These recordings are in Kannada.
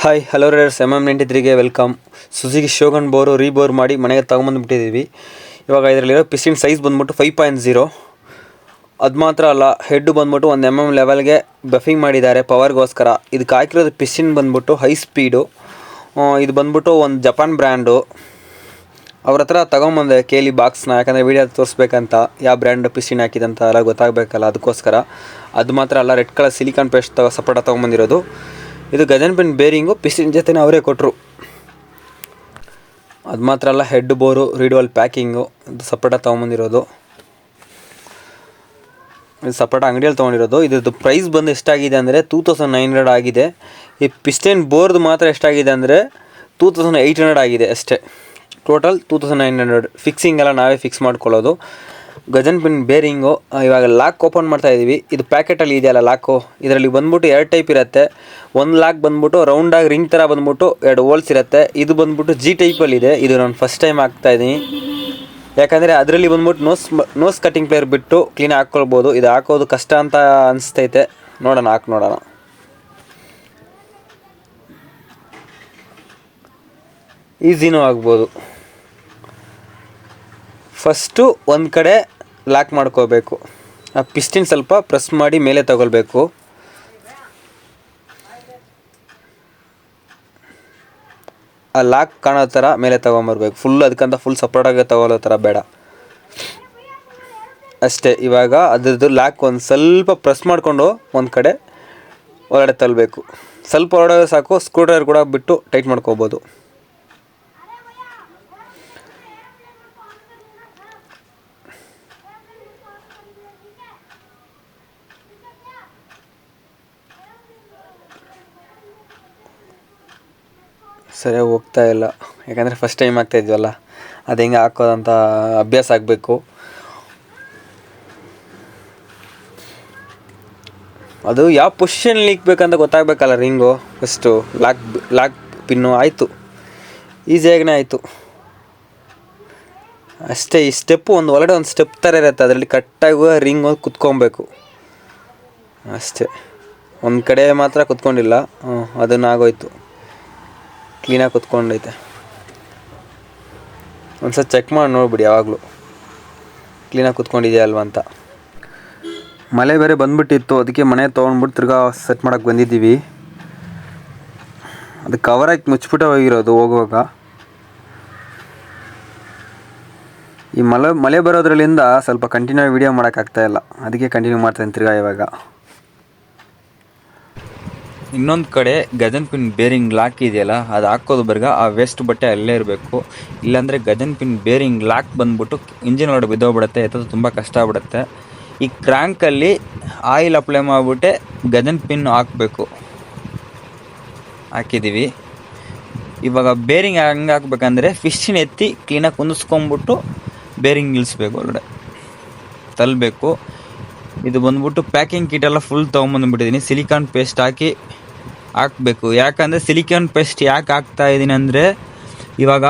ಹಾಯ್ ಹಲೋ ರೇರ್ಸ್ MM93ಗೆ welcome. Suzuki Shogun bore rebore ಮಾಡಿ ಮನೆಗೆ ತೊಗೊಂಬಂದುಬಿಟ್ಟಿದ್ದೀವಿ. ಇವಾಗ ಇದರಲ್ಲಿರೋ ಪಿಸ್ಟಿನ್ ಸೈಜ್ ಬಂದ್ಬಿಟ್ಟು 5.0. ಅದು ಮಾತ್ರ ಅಲ್ಲ, ಹೆಡ್ಡು ಬಂದ್ಬಿಟ್ಟು 1 mm ಲೆವೆಲ್ಗೆ ಬಫಿಂಗ್ ಮಾಡಿದ್ದಾರೆ ಪವರ್ಗೋಸ್ಕರ. ಇದಕ್ಕೆ ಹಾಕಿರೋದು ಪಿಸ್ಟಿನ್ ಬಂದ್ಬಿಟ್ಟು ಹೈ ಸ್ಪೀಡು. ಇದು ಬಂದ್ಬಿಟ್ಟು ಒಂದು ಜಪಾನ್ ಬ್ರ್ಯಾಂಡು. ಅವ್ರ ಹತ್ರ ತೊಗೊಂಬಂದೆ ಕೇಳಿ ಬಾಕ್ಸ್ನ, ಯಾಕಂದರೆ ವೀಡಿಯೋ ತೋರಿಸ್ಬೇಕಂತ ಯಾವ ಬ್ರ್ಯಾಂಡು ಪಿಸ್ಟಿನ್ ಹಾಕಿದಂತ ಎಲ್ಲ ಗೊತ್ತಾಗಬೇಕಲ್ಲ, ಅದಕ್ಕೋಸ್ಕರ. ಅದು ಮಾತ್ರ ಅಲ್ಲ, ರೆಡ್ ಕಲರ್ ಸಿಲಿಕಾನ್ ಪೇಸ್ಟ್ ಸಪೋರ್ಟ ತೊಗೊಂಬಂದಿರೋದು. ಇದು ಗಜನ್ ಪಿನ್ ಬೇರಿಂಗು ಪಿಸ್ಟಿನ್ ಜೊತೆನೇ ಅವರೇ ಕೊಟ್ಟರು. ಅದು ಮಾತ್ರ ಅಲ್ಲ, ಹೆಡ್ ಬೋರು ರೀಡ್ವಾಲ್ ಪ್ಯಾಕಿಂಗು ಇದು ಸಪೋರ್ಟ ತೊಗೊಂಬಂದಿರೋದು. ಇದು ಸಪೋರ್ಟ ಅಂಗಡಿಯಲ್ಲಿ ತೊಗೊಂಡಿರೋದು. ಇದ್ರದ್ದು ಪ್ರೈಸ್ ಬಂದು ಎಷ್ಟಾಗಿದೆ ಅಂದರೆ 2900 ಆಗಿದೆ. ಈ ಪಿಸ್ಟಿನ್ ಬೋರ್ದು ಮಾತ್ರ ಎಷ್ಟಾಗಿದೆ ಅಂದರೆ 2800 ಆಗಿದೆ ಅಷ್ಟೇ. ಟೋಟಲ್ 2900. ಫಿಕ್ಸಿಂಗ್ ಎಲ್ಲ ನಾವೇ ಫಿಕ್ಸ್ ಮಾಡ್ಕೊಳ್ಳೋದು. ಗಜನ್ ಪಿನ್ ಬೇರಿಂಗು ಇವಾಗ ಲಾಕ್ ಓಪನ್ ಮಾಡ್ತಾ ಇದ್ದೀವಿ. ಇದು ಪ್ಯಾಕೆಟಲ್ಲಿ ಇದೆಯಲ್ಲ ಲಾಕು, ಇದರಲ್ಲಿ ಬಂದ್ಬಿಟ್ಟು 2 ಟೈಪ್ ಇರುತ್ತೆ. ಒಂದು ಲಾಕ್ ಬಂದ್ಬಿಟ್ಟು ರೌಂಡಾಗಿ ರಿಂಗ್ ಥರ ಬಂದ್ಬಿಟ್ಟು 2 ಹೋಲ್ಸ್ ಇರುತ್ತೆ. ಇದು ಬಂದ್ಬಿಟ್ಟು G ಟೈಪಲ್ಲಿದೆ. ಇದು ನಾನು ಫಸ್ಟ್ ಟೈಮ್ ಹಾಕ್ತಾಯಿದ್ದೀನಿ, ಯಾಕಂದರೆ ಅದರಲ್ಲಿ ಬಂದ್ಬಿಟ್ಟು ನೋಸ್ ಕಟ್ಟಿಂಗ್ ಪ್ಲೇಯರ್ ಬಿಟ್ಟು ಕ್ಲೀನ್ ಹಾಕ್ಕೊಳ್ಬೋದು. ಇದು ಹಾಕೋದು ಕಷ್ಟ ಅಂತ ಅನಿಸ್ತೈತೆ. ನೋಡೋಣ, ಹಾಕಿ ನೋಡೋಣ. ಈಸಿನೂ ಆಗ್ಬೋದು. ಫಸ್ಟು ಒಂದು ಕಡೆ ಲಾಕ್ ಮಾಡ್ಕೋಬೇಕು. ಆ ಪಿಸ್ಟಿನ್ ಸ್ವಲ್ಪ ಪ್ರೆಸ್ ಮಾಡಿ ಮೇಲೆ ತಗೊಳ್ಬೇಕು. ಆ ಲಾಕ್ ಕಾಣೋ ಥರ ಮೇಲೆ ತೊಗೊಂಬರ್ಬೇಕು. ಅದಕ್ಕಂತ ಫುಲ್ ಸಪೋರ್ಟಾಗಿ ತಗೊಳ್ಳೋ ಥರ ಬೇಡ ಅಷ್ಟೇ. ಇವಾಗ ಅದ್ರದ್ದು ಲಾಕ್ ಒಂದು ಸ್ವಲ್ಪ ಪ್ರೆಸ್ ಮಾಡಿಕೊಂಡು ಒಂದು ಕಡೆ ಒಳಗಡೆ ತಳ್ಳಬೇಕು. ಸ್ವಲ್ಪ ಹೊರಡೋದು ಸಾಕು. ಸ್ಕ್ರೂ ಡ್ರೈವರ್ ಕೂಡ ಬಿಟ್ಟು ಟೈಟ್ ಮಾಡ್ಕೋಬೋದು. ಸರಿಯಾಗಿ ಹೋಗ್ತಾ ಇಲ್ಲ, ಯಾಕಂದರೆ ಫಸ್ಟ್ ಟೈಮ್ ಆಗ್ತಾಯಿದ್ವಲ್ಲ, ಅದು ಹೆಂಗೆ ಹಾಕೋದಂತ ಅಭ್ಯಾಸ ಆಗಬೇಕು. ಅದು ಯಾವ ಪೊಸಿಷನ್ಲಿ ಇಕ್ಬೇಕಂತ ಗೊತ್ತಾಗಬೇಕಲ್ಲ ರಿಂಗು. ಫಸ್ಟು ಲಾಕ್ ಪಿನ್ನು ಆಯಿತು, ಈಸಿಯಾಗಿನೇ ಆಯಿತು ಅಷ್ಟೇ. ಈ ಸ್ಟೆಪ್ಪು ಒಳಗಡೆ ಒಂದು ಸ್ಟೆಪ್ ಥರ ಇರುತ್ತೆ, ಅದರಲ್ಲಿ ಕರೆಕ್ಟಾಗಿ ರಿಂಗ್ ಒಂದು ಕುತ್ಕೊಬೇಕು ಅಷ್ಟೇ. ಒಂದು ಕಡೆ ಮಾತ್ರ ಕುತ್ಕೊಂಡಿಲ್ಲ, ಅದನ್ನಾಗೋಯ್ತು, ಕ್ಲೀನಾಗಿ ಕುತ್ಕೊಂಡೈತೆ. ಒಂದ್ಸಲ ಚೆಕ್ ಮಾಡಿ ನೋಡ್ಬಿಡಿ ಯಾವಾಗಲೂ ಕ್ಲೀನಾಗಿ ಕುತ್ಕೊಂಡಿದೆಯಾ ಅಲ್ವಾ ಅಂತ. ಮಳೆ ಬೇರೆ ಬಂದ್ಬಿಟ್ಟಿತ್ತು, ಅದಕ್ಕೆ ಮನೆ ತೊಗೊಂಡ್ಬಿಟ್ಟು ತಿರ್ಗಾ ಸೆಟ್ ಮಾಡೋಕ್ಕೆ ಬಂದಿದ್ದೀವಿ. ಅದು ಕವರಾಗಿ ಮುಚ್ಚಿಬಿಟ್ಟೆ ಹೋಗಿರೋದು ಹೋಗುವಾಗ. ಈ ಮಳೆ ಬರೋದ್ರಲ್ಲಿಂದ ಸ್ವಲ್ಪ ಕಂಟಿನ್ಯೂ ವೀಡಿಯೋ ಮಾಡೋಕ್ಕಾಗ್ತಾಯಿಲ್ಲ, ಅದಕ್ಕೆ ಕಂಟಿನ್ಯೂ ಮಾಡ್ತಾಯಿದ್ದೀನಿ ತಿರ್ಗಾ ಇವಾಗ. ಇನ್ನೊಂದು ಕಡೆ ಗಜನ್ ಪಿನ್ ಬೇರಿಂಗ್ ಲಾಕ್ ಇದೆಯಲ್ಲ, ಅದು ಹಾಕೋದು ಬರ್ಗ ಆ ವೇಸ್ಟ್ ಬಟ್ಟೆ ಅಲ್ಲೇ ಇರಬೇಕು. ಇಲ್ಲಾಂದರೆ ಗಜನ್ ಪಿನ್ ಬೇರಿಂಗ್ ಲಾಕ್ ಬಂದ್ಬಿಟ್ಟು ಇಂಜಿನ್ ಒಳಗಡೆ ಬಿದ್ದೋಗ್ಬಿಡುತ್ತೆ, ಎತ್ತೋದು ತುಂಬ ಕಷ್ಟ ಆಗ್ಬಿಡುತ್ತೆ. ಈ ಕ್ರ್ಯಾಂಕಲ್ಲಿ ಆಯಿಲ್ ಅಪ್ಲೈ ಮಾಡಿಬಿಟ್ಟೆ ಗಜನ್ ಪಿನ್ ಹಾಕಬೇಕು. ಹಾಕಿದ್ದೀವಿ. ಇವಾಗ ಬೇರಿಂಗ್ ಹಂಗೆ ಹಾಕ್ಬೇಕಂದ್ರೆ ಫಿಶ್ಶಿನ ಎತ್ತಿ ಕ್ಲೀನಾಗಿ ಕುಂದಿಸ್ಕೊಂಬಿಟ್ಟು ಬೇರಿಂಗ್ ನಿಲ್ಲಿಸ್ಬೇಕು, ಒಳಗಡೆ ತಳ್ಳಬೇಕು. ಇದು ಬಂದ್ಬಿಟ್ಟು ಪ್ಯಾಕಿಂಗ್ ಕಿಟೆಲ್ಲ ಫುಲ್ ತೊಗೊಂಬಂದುಬಿಟ್ಟಿದ್ದೀನಿ. ಸಿಲಿಕಾನ್ ಪೇಸ್ಟ್ ಹಾಕಬೇಕು. ಯಾಕಂದರೆ ಸಿಲಿಕಾನ್ ಪೇಸ್ಟ್ ಯಾಕೆ ಹಾಕ್ತಾಯಿದ್ದೀನಿ ಅಂದರೆ, ಇವಾಗ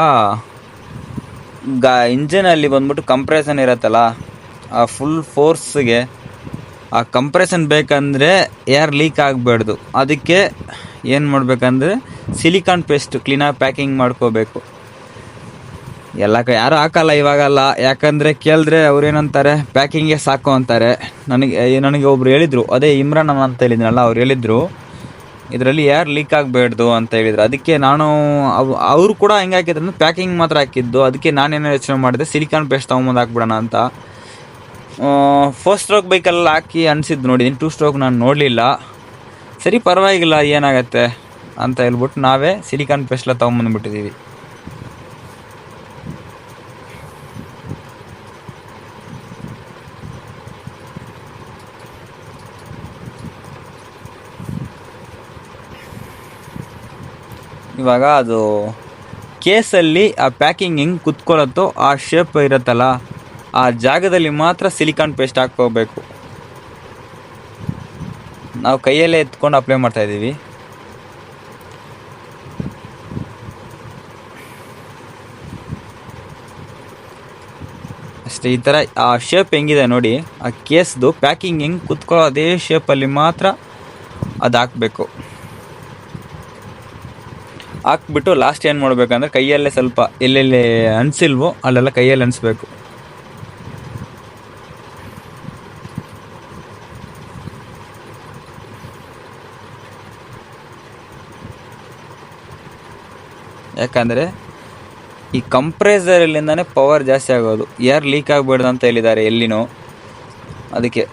ಇಂಜನಲ್ಲಿ ಬಂದ್ಬಿಟ್ಟು ಕಂಪ್ರೆಷನ್ ಇರುತ್ತಲ್ಲ, ಆ ಫುಲ್ ಫೋರ್ಸ್ಗೆ ಆ ಕಂಪ್ರೆಷನ್ ಬೇಕಂದರೆ ಏರ್ ಲೀಕ್ ಆಗಬಾರ್ದು. ಅದಕ್ಕೆ ಏನು ಮಾಡಬೇಕಂದ್ರೆ ಸಿಲಿಕಾನ್ ಪೇಸ್ಟ್ ಕ್ಲೀನಾಗಿ ಪ್ಯಾಕಿಂಗ್ ಮಾಡ್ಕೋಬೇಕು. ಯಾರು ಹಾಕಲ್ಲ ಇವಾಗಲ್ಲ, ಯಾಕಂದರೆ ಕೇಳಿದ್ರೆ ಅವ್ರೇನಂತಾರೆ ಪ್ಯಾಕಿಂಗೇ ಸಾಕು ಅಂತಾರೆ. ನನಗೆ ಒಬ್ರು ಹೇಳಿದರು, ಅದೇ ಇಮ್ರಾನ್ ಅಂತ ಹೇಳಿದ್ನಲ್ಲ, ಅವ್ರು ಹೇಳಿದರು ಇದರಲ್ಲಿ ಏರ್ ಲೀಕ್ ಆಗಬೇಡ್ದು ಅಂತ ಹೇಳಿದ್ರು. ಅದಕ್ಕೆ ನಾನು ಅವರು ಕೂಡ ಹೆಂಗೆ ಹಾಕಿದ್ರು ಅಂದರೆ ಪ್ಯಾಕಿಂಗ್ ಮಾತ್ರ ಹಾಕಿದ್ದು. ಅದಕ್ಕೆ ನಾನೇನೋ ಯೋಚನೆ ಮಾಡಿದೆ ಸಿಲಿಕಾನ್ ಪೇಸ್ಟ್ ತೊಗೊಂಬಂದು ಹಾಕ್ಬಿಡೋಣ ಅಂತ. 4 ಸ್ಟ್ರೋಕ್ ಬೈಕಲ್ಲಿ ಹಾಕಿ ಅನಿಸಿದ್ದು ನೋಡಿದ್ದೀನಿ, 2 ಸ್ಟ್ರೋಕ್ ನಾನು ನೋಡಲಿಲ್ಲ. ಸರಿ ಪರವಾಗಿಲ್ಲ, ಏನಾಗತ್ತೆ ಅಂತ ಹೇಳ್ಬಿಟ್ಟು ನಾವೇ ಸಿಲಿಕಾನ್ ಪೇಸ್ಟ್ಲ ತೊಗೊಂಬಂದುಬಿಟ್ಟಿದ್ದೀವಿ. ಇವಾಗ ಅದು ಕೇಸಲ್ಲಿ ಆ ಪ್ಯಾಕಿಂಗ್ ಹೆಂಗೆ ಕುತ್ಕೊಳ್ಳುತ್ತೋ ಆ ಶೇಪ್ ಇರುತ್ತಲ್ಲ, ಆ ಜಾಗದಲ್ಲಿ ಮಾತ್ರ ಸಿಲಿಕಾನ್ ಪೇಸ್ಟ್ ಹಾಕ್ಕೋಬೇಕು. ನಾವು ಕೈಯಲ್ಲೇ ಎತ್ಕೊಂಡು ಅಪ್ಲೈ ಮಾಡ್ತಾಯಿದ್ದೀವಿ. ಅಷ್ಟೇ. ಈ ಥರ ಆ ಶೇಪ್ ಹೆಂಗಿದೆ ನೋಡಿ, ಆ ಕೇಸ್ದು ಪ್ಯಾಕಿಂಗ್ ಹೆಂಗೆ ಕುತ್ಕೊಳ್ಳೋ ಅದೇ ಶೇಪಲ್ಲಿ ಮಾತ್ರ ಅದು ಹಾಕಬೇಕು. ಹಾಕ್ಬಿಟ್ಟು ಲಾಸ್ಟ್ ಏನು ಮಾಡಬೇಕಂದ್ರೆ ಕೈಯಲ್ಲೇ ಸ್ವಲ್ಪ ಎಲ್ಲೆಲ್ಲಿ ಅನಿಸಿಲ್ವೋ ಅಲ್ಲೆಲ್ಲ ಕೈಯಲ್ಲಿ ಅನಿಸ್ಬೇಕು. ಯಾಕಂದರೆ ಈ ಕಂಪ್ರೆಸರಲ್ಲಿಂದನೇ ಪವರ್ ಜಾಸ್ತಿ ಆಗೋದು, ಏರ್ ಲೀಕ್ ಆಗಬೇಡ್ದು ಅಂತ ಹೇಳಿದ್ದಾರೆ ಎಲ್ಲಿನೋ, ಅದಕ್ಕೆ.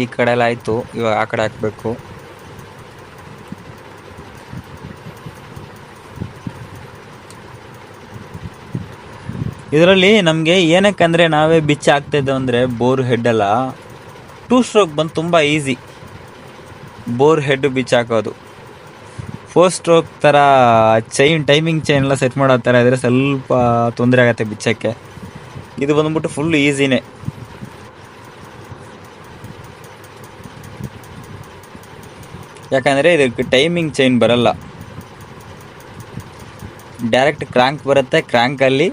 ಈ ಕಡೆ ಎಲ್ಲ ಆಯಿತು, ಇವಾಗ ಆ ಕಡೆ ಹಾಕಬೇಕು. ಇದರಲ್ಲಿ ನಮಗೆ ಏನಕ್ಕಂದರೆ ನಾವೇ ಬಿಚ್ಚಿ ಹಾಕ್ತಾಯಿದ್ದೆವು ಅಂದರೆ ಬೋರ್ ಹೆಡ್ಡೆಲ್ಲ 2 ಸ್ಟ್ರೋಕ್ ಬಂದು ತುಂಬ ಈಸಿ ಬೋರ್ ಹೆಡ್ ಬಿಚ್ಚಿ ಹಾಕೋದು. 4 ಸ್ಟ್ರೋಕ್ ಥರ ಟೈಮಿಂಗ್ ಚೈನ್ ಎಲ್ಲ ಸೆಟ್ ಮಾಡೋ ಥರ ಇದ್ದರೆ ಸ್ವಲ್ಪ ತೊಂದರೆ ಆಗುತ್ತೆ ಬಿಚ್ಚೋಕ್ಕೆ. ಇದು ಬಂದ್ಬಿಟ್ಟು ಫುಲ್ ಈಸಿನೇ. ಯಾಕಂದರೆ ಇದಕ್ಕೆ ಟೈಮಿಂಗ್ ಚೈನ್ ಬರಲ್ಲ, ಡೈರೆಕ್ಟ್ ಕ್ರ್ಯಾಂಕ್ ಬರುತ್ತೆ. ಕ್ರ್ಯಾಂಕಲ್ಲಿ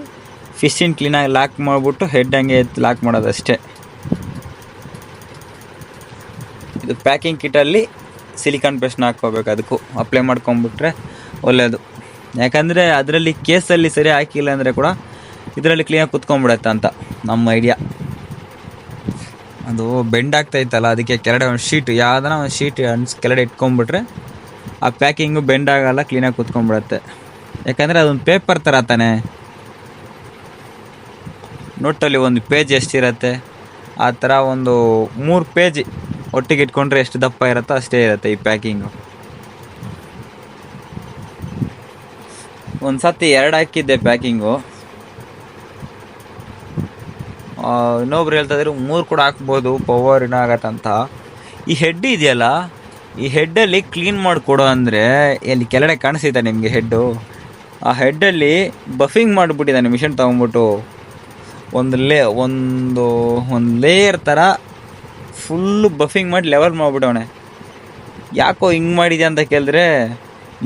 ಫಿಶಿನ್ ಕ್ಲೀನಾಗಿ ಲಾಕ್ ಮಾಡಿಬಿಟ್ಟು ಹೆಡ್ ಹಂಗೆ ಲಾಕ್ ಮಾಡೋದಷ್ಟೇ. ಇದು ಪ್ಯಾಕಿಂಗ್ ಕಿಟ್ಟಲ್ಲಿ ಸಿಲಿಕಾನ್ ಪೇಸ್ಟ್ನ ಹಾಕ್ಕೋಬೇಕು, ಅದಕ್ಕೂ ಅಪ್ಲೈ ಮಾಡ್ಕೊಂಬಿಟ್ರೆ ಒಳ್ಳೆಯದು. ಯಾಕಂದರೆ ಅದರಲ್ಲಿ ಕೇಸಲ್ಲಿ ಸರಿ ಹಾಕಿಲ್ಲ ಅಂದರೆ ಕೂಡ ಇದರಲ್ಲಿ ಕ್ಲೀನಾಗಿ ಕುತ್ಕೊಂಡ್ಬಿಡತ್ತೆ ಅಂತ ನಮ್ಮ ಐಡಿಯಾ. ಅದು ಬೆಂಡ್ ಆಗ್ತಾಯಿತ್ತಲ್ಲ, ಅದಕ್ಕೆ ಕೆಳಗಡೆ ಒಂದು ಶೀಟ್, ಯಾವುದನ್ನ ಒಂದು ಶೀಟ್ ಕೆಳಗಡೆ ಇಟ್ಕೊಂಡ್ಬಿಟ್ರೆ ಆ ಪ್ಯಾಕಿಂಗು ಬೆಂಡ್ ಆಗೋಲ್ಲ, ಕ್ಲೀನಾಗಿ ಕುತ್ಕೊಂಡ್ಬಿಡತ್ತೆ. ಯಾಕಂದರೆ ಅದೊಂದು ಪೇಪರ್ ಥರ ತಾನೆ, ನೋಟಲ್ಲಿ ಒಂದು ಪೇಜ್ ಎಷ್ಟಿರುತ್ತೆ ಆ ಥರ ಒಂದು 3 ಪೇಜ್ ಒಟ್ಟಿಗೆ ಇಟ್ಕೊಂಡ್ರೆ ಎಷ್ಟು ದಪ್ಪ ಇರುತ್ತೋ ಅಷ್ಟೇ ಇರುತ್ತೆ ಈ ಪ್ಯಾಕಿಂಗು. ಒಂದು ಸತಿ 2 ಹಾಕಿದ್ದೆ ಪ್ಯಾಕಿಂಗು, ಇನ್ನೊಬ್ರು ಹೇಳ್ತಾಯಿದ್ರು 3 ಕೂಡ ಹಾಕ್ಬೋದು, ಪವರ್ ಏನಾಗತ್ತಂತ. ಈ ಹೆಡ್ ಇದೆಯಲ್ಲ, ಈ ಹೆಡ್ಡಲ್ಲಿ ಕ್ಲೀನ್ ಮಾಡಿಕೊಡು ಅಂದರೆ ಎಲ್ಲಿ ಕೆಳಗಡೆ ಕಾಣಿಸ್ತಿದೆ ನಿಮಗೆ ಹೆಡ್ಡು, ಆ ಹೆಡ್ಡಲ್ಲಿ ಬಫಿಂಗ್ ಮಾಡಿಬಿಟ್ಟಿದ್ದಾನೆ ಮಿಷನ್ ತೊಗೊಂಬಿಟ್ಟು. ಒಂದು ಲೇಯರ್ ಥರ ಫುಲ್ಲು ಬಫಿಂಗ್ ಮಾಡಿ ಲೆವೆಲ್ ಮಾಡಿಬಿಟ್ಟವನೆ. ಯಾಕೋ ಹಿಂಗೆ ಮಾಡಿದ್ಯಾ ಅಂತ ಕೇಳಿದ್ರೆ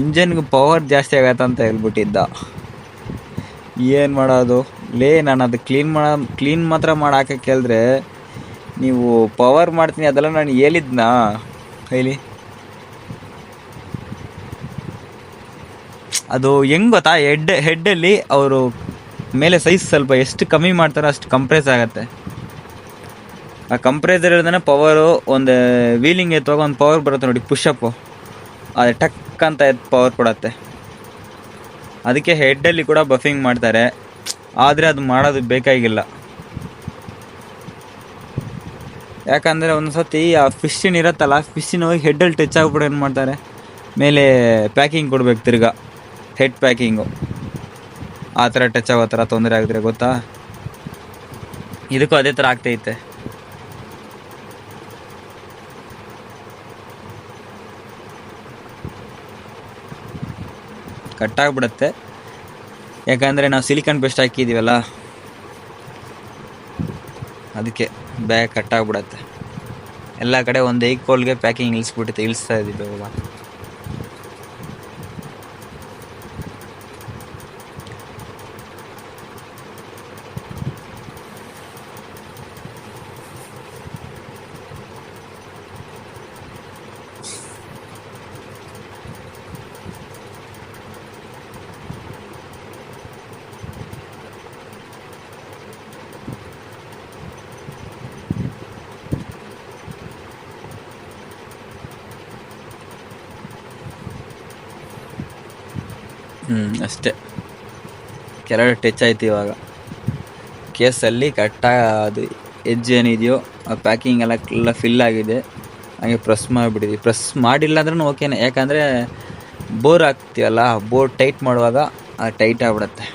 ಇಂಜನ್ಗೆ ಪವರ್ ಜಾಸ್ತಿ ಆಗತ್ತೆ ಅಂತ ಹೇಳ್ಬಿಟ್ಟಿದ್ದ. ಏನು ಮಾಡೋದು ನಾನು ಅದು ಕ್ಲೀನ್ ಮಾತ್ರ ಮಾಡಿ ಹಾಕಕ್ಕೆ ಹೇಳಿದ್ರೆ ನೀವು ಪವರ್ ಮಾಡ್ತೀನಿ ಅದೆಲ್ಲ ನಾನು ಹೇಳಿದ್ನಾ ಹೇಳಿ. ಅದು ಹೆಂಗೆ ಗೊತ್ತಾ, ಹೆಡ್ಡಲ್ಲಿ ಅವರು ಮೇಲೆ ಸೈಜ್ ಸ್ವಲ್ಪ ಎಷ್ಟು ಕಮ್ಮಿ ಮಾಡ್ತಾರೋ ಅಷ್ಟು ಕಂಪ್ರೆಸ್ ಆಗುತ್ತೆ. ಆ ಕಂಪ್ರೆಸರ್ ಇರೋದನ್ನ ಪವರು ಒಂದು ವೀಲಿಂಗ್ ಎತ್ತುವಾಗ ಒಂದು ಪವರ್ ಬರುತ್ತೆ ನೋಡಿ, ಪುಷಪ್ಪು, ಅದು ಟಕ್ ಅಂತ ಪವರ್ ಕೊಡುತ್ತೆ. ಅದಕ್ಕೆ ಹೆಡ್ಡಲ್ಲಿ ಕೂಡ ಬಫಿಂಗ್ ಮಾಡ್ತಾರೆ, ಆದರೆ ಅದು ಮಾಡೋದು ಬೇಕಾಗಿಲ್ಲ. ಯಾಕಂದರೆ ಒಂದು ಸತಿ ಆ ಫಿಶ್ಶಿನ್ ಇರುತ್ತಲ್ಲ, ಫಿಶ್ಶಿನ ಹೋಗಿ ಹೆಡ್ಡಲ್ಲಿ ಟಚ್ ಆಗ್ಬಿಟ್ಟು ಏನು ಮಾಡ್ತಾರೆ, ಮೇಲೆ ಪ್ಯಾಕಿಂಗ್ ಕೊಡ್ಬೇಕು ತಿರ್ಗಾ, ಹೆಡ್ ಪ್ಯಾಕಿಂಗು ಆ ಥರ ಟಚ್ ಆಗೋ ಥರ ತೊಂದರೆ ಆಗಿದ್ರೆ ಗೊತ್ತಾ. ಇದಕ್ಕೂ ಅದೇ ಥರ ಆಗ್ತೈತೆ. ಕಟ್ಟಾಗ್ಬಿಡುತ್ತೆ, ಯಾಕಂದರೆ ನಾವು ಸಿಲಿಕಾನ್ ಪೇಸ್ಟ್ ಹಾಕಿದ್ದೀವಲ್ಲ ಅದಕ್ಕೆ ಬ್ಯಾಗ್ ಕಟ್ಟಾಗ್ಬಿಡತ್ತೆ. ಎಲ್ಲ ಕಡೆ ಒಂದು ಈಕ್ವಲ್ಗೆ ಪ್ಯಾಕಿಂಗ್ ಇಳಿಸ್ತಾ ಇದ್ದೀವಿ ಇವಾಗ. ಅಷ್ಟೇ, ಕೆಳಗಡೆ ಟಚ್ ಆಯ್ತು. ಇವಾಗ ಕೇಸಲ್ಲಿ ಕರೆಕ್ಟಾಗಿ ಅದು ಎಡ್ಜ್ ಏನಿದೆಯೋ ಆ ಪ್ಯಾಕಿಂಗ್ ಎಲ್ಲ ಫಿಲ್ ಆಗಿದೆ, ಹಾಗೆ ಪ್ರೆಸ್ ಮಾಡಿಬಿಟ್ಟಿದ್ವಿ. ಪ್ರೆಸ್ ಮಾಡಿಲ್ಲ ಅಂದ್ರೂ ಓಕೆನೇ, ಯಾಕಂದರೆ ಬೋರ್ ಹಾಕ್ತೀವಲ್ಲ, ಬೋರ್ ಟೈಟ್ ಮಾಡುವಾಗ ಅದು ಟೈಟ್ ಆಗಿಬಿಡುತ್ತೆ.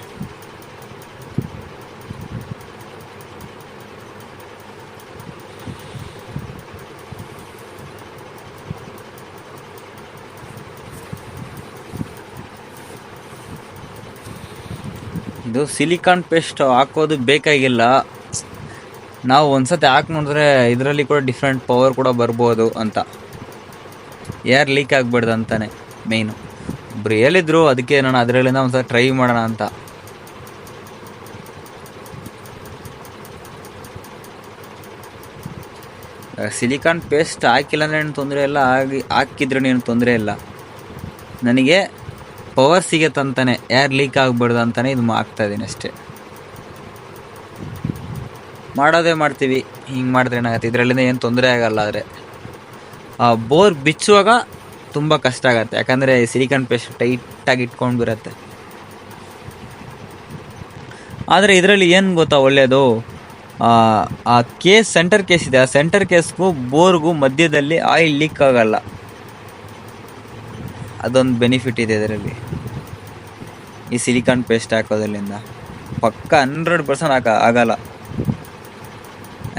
ಇದು ಸಿಲಿಕಾನ್ ಪೇಸ್ಟ್ ಹಾಕೋದು ಬೇಕಾಗಿಲ್ಲ, ನಾವು ಒಂದ್ಸತಿ ಹಾಕಿ ನೋಡಿದ್ರೆ ಇದರಲ್ಲಿ ಕೂಡ ಡಿಫ್ರೆಂಟ್ ಪವರ್ ಕೂಡ ಬರ್ಬೋದು ಅಂತ. ಏರ್ ಲೀಕ್ ಆಗಬಾರ್ದು ಅಂತಾನೆ ಮೇಯ್ನು. ಒಬ್ರು ಹೇಳಿದ್ರು, ಅದಕ್ಕೆ ನಾನು ಅದರಲ್ಲಿಂದ ಒಂದ್ಸಲ ಟ್ರೈ ಮಾಡೋಣ ಅಂತ. ಸಿಲಿಕಾನ್ ಪೇಸ್ಟ್ ಹಾಕಿಲ್ಲ ಅಂದ್ರೆ ಏನು ತೊಂದರೆ ಇಲ್ಲ, ಹಾಕಿದ್ರೂ ಏನು ತೊಂದರೆ ಇಲ್ಲ. ನನಗೆ ಪವರ್ ಸಿಗತ್ತಂತಾನೆ, ಏರ್ ಲೀಕ್ ಆಗಬಾರ್ದು ಅಂತಾನೆ ಇದು ಹಾಕ್ತಾ ಇದ್ದೀನಿ ಅಷ್ಟೇ. ಮಾಡೋದೇ ಮಾಡ್ತೀವಿ, ಹಿಂಗೆ ಮಾಡಿದ್ರೆ ಏನಾಗುತ್ತೆ, ಇದರಲ್ಲಿಂದ ಏನು ತೊಂದರೆ ಆಗಲ್ಲ. ಆದರೆ ಬೋರ್ ಬಿಚ್ಚುವಾಗ ತುಂಬ ಕಷ್ಟ ಆಗುತ್ತೆ, ಯಾಕಂದರೆ ಸಿಲಿಕಾನ್ ಪೇಸ್ಟ್ ಟೈಟಾಗಿ ಇಟ್ಕೊಂಡು ಬರುತ್ತೆ. ಆದರೆ ಇದರಲ್ಲಿ ಏನು ಗೊತ್ತಾ ಒಳ್ಳೆಯದು, ಆ ಕೇಸ್, ಸೆಂಟರ್ ಕೇಸ್ ಇದೆ, ಆ ಸೆಂಟರ್ ಕೇಸ್ಗೂ ಬೋರ್ಗೂ ಮಧ್ಯದಲ್ಲಿ ಆಯಿಲ್ ಲೀಕ್ ಆಗಲ್ಲ. ಅದೊಂದು ಬೆನಿಫಿಟ್ ಇದೆ ಇದರಲ್ಲಿ, ಈ ಸಿಲಿಕಾನ್ ಪೇಸ್ಟ್ ಹಾಕೋದ್ರಿಂದ. ಪಕ್ಕ 100% ಆಗಲ್ಲ,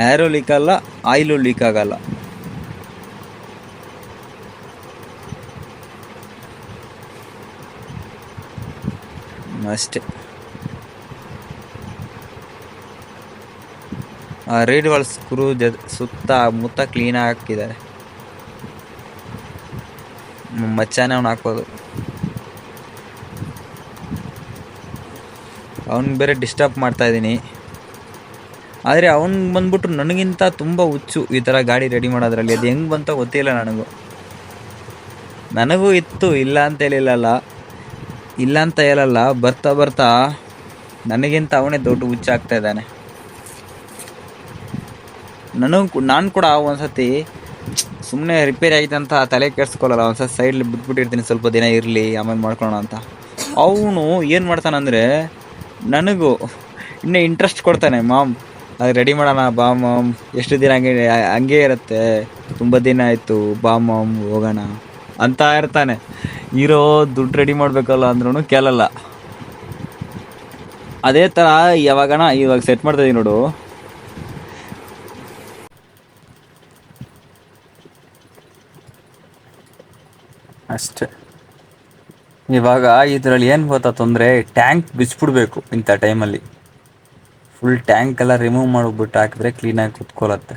ಏರು ಲೀಕ್ ಆಗಲ್ಲ, ಆಯಿಲು ಲೀಕ್ ಆಗಲ್ಲ. ಅಷ್ಟೇ. ರೀಡ್ ವಾಲ್ ಸ್ಕ್ರೂ ಸುತ್ತ ಮುತ್ತ ಕ್ಲೀನಾಗಿ ಹಾಕಿದ್ದಾರೆ. ಮಚ್ಚಾನೆ ಅವ್ನು ಹಾಕೋದು, ಅವ್ನಿಗೆ ಬೇರೆ ಡಿಸ್ಟರ್ಬ್ ಮಾಡ್ತಾಯಿದ್ದೀನಿ. ಆದರೆ ಅವ್ನು ಬಂದ್ಬಿಟ್ಟು ನನಗಿಂತ ತುಂಬ ಹುಚ್ಚು ಈ ಥರ ಗಾಡಿ ರೆಡಿ ಮಾಡೋದ್ರಲ್ಲಿ. ಅದು ಹೆಂಗೆ ಬಂತ ಗೊತ್ತಿಲ್ಲ ನನಗೂ ಇತ್ತು, ಇಲ್ಲ ಅಂತ ಹೇಳಲ್ಲ. ಬರ್ತಾ ನನಗಿಂತ ಅವನೇ ದೊಡ್ಡ ಹುಚ್ಚಾಗ್ತಾ ಇದ್ದಾನೆ. ನಾನು ಕೂಡ ಒಂದ್ಸತಿ ಸುಮ್ಮನೆ ರಿಪೇರಿ ಆಗಿದೆ ಅಂತ ತಲೆ ಕೆಡಿಸ್ಕೊಳ್ಳಲ್ಲ, ಒಂದ್ಸತಿ ಸೈಡ್ಲಿ ಬಿಟ್ಬಿಟ್ಟಿರ್ತೀನಿ, ಸ್ವಲ್ಪ ದಿನ ಇರಲಿ ಆಮೇಲೆ ಮಾಡ್ಕೊಳ್ಳೋಣ ಅಂತ. ಅವನು ಏನು ಮಾಡ್ತಾನಂದರೆ, ನನಗೂ ಇನ್ನೂ ಇಂಟ್ರೆಸ್ಟ್ ಕೊಡ್ತಾನೆ. ಮಾಮ್ ಅದು ರೆಡಿ ಮಾಡೋಣ ಬಾ ಮಾಮ್, ಎಷ್ಟು ದಿನ ಹಂಗೆ ಇರುತ್ತೆ, ತುಂಬ ದಿನ ಆಯಿತು ಬಾ ಮಾಮ್ ಹೋಗೋಣ ಅಂತ ಇರ್ತಾನೆ. ಇರೋ ದುಡ್ಡು ರೆಡಿ ಮಾಡಬೇಕಲ್ಲ ಅಂದ್ರೂ ಕೇಳಲ್ಲ. ಅದೇ ಥರ ಇವಾಗ ಸೆಟ್ ಮಾಡ್ತಾಯಿದ್ದೀನಿ ನೋಡು. ಅಷ್ಟೇ. ಇವಾಗ ಇದರಲ್ಲಿ ಏನು ಗೊತ್ತಾ ತೊಂದರೆ, ಟ್ಯಾಂಕ್ ಬಿಚ್ಚಿಬಿಡ್ಬೇಕು ಇಂಥ ಟೈಮಲ್ಲಿ. ಫುಲ್ ಟ್ಯಾಂಕ್ ಎಲ್ಲ ರಿಮೂವ್ ಮಾಡಿಬಿಟ್ಟು ಹಾಕಿದ್ರೆ ಕ್ಲೀನಾಗಿ ಕುತ್ಕೊಳ್ಳುತ್ತೆ.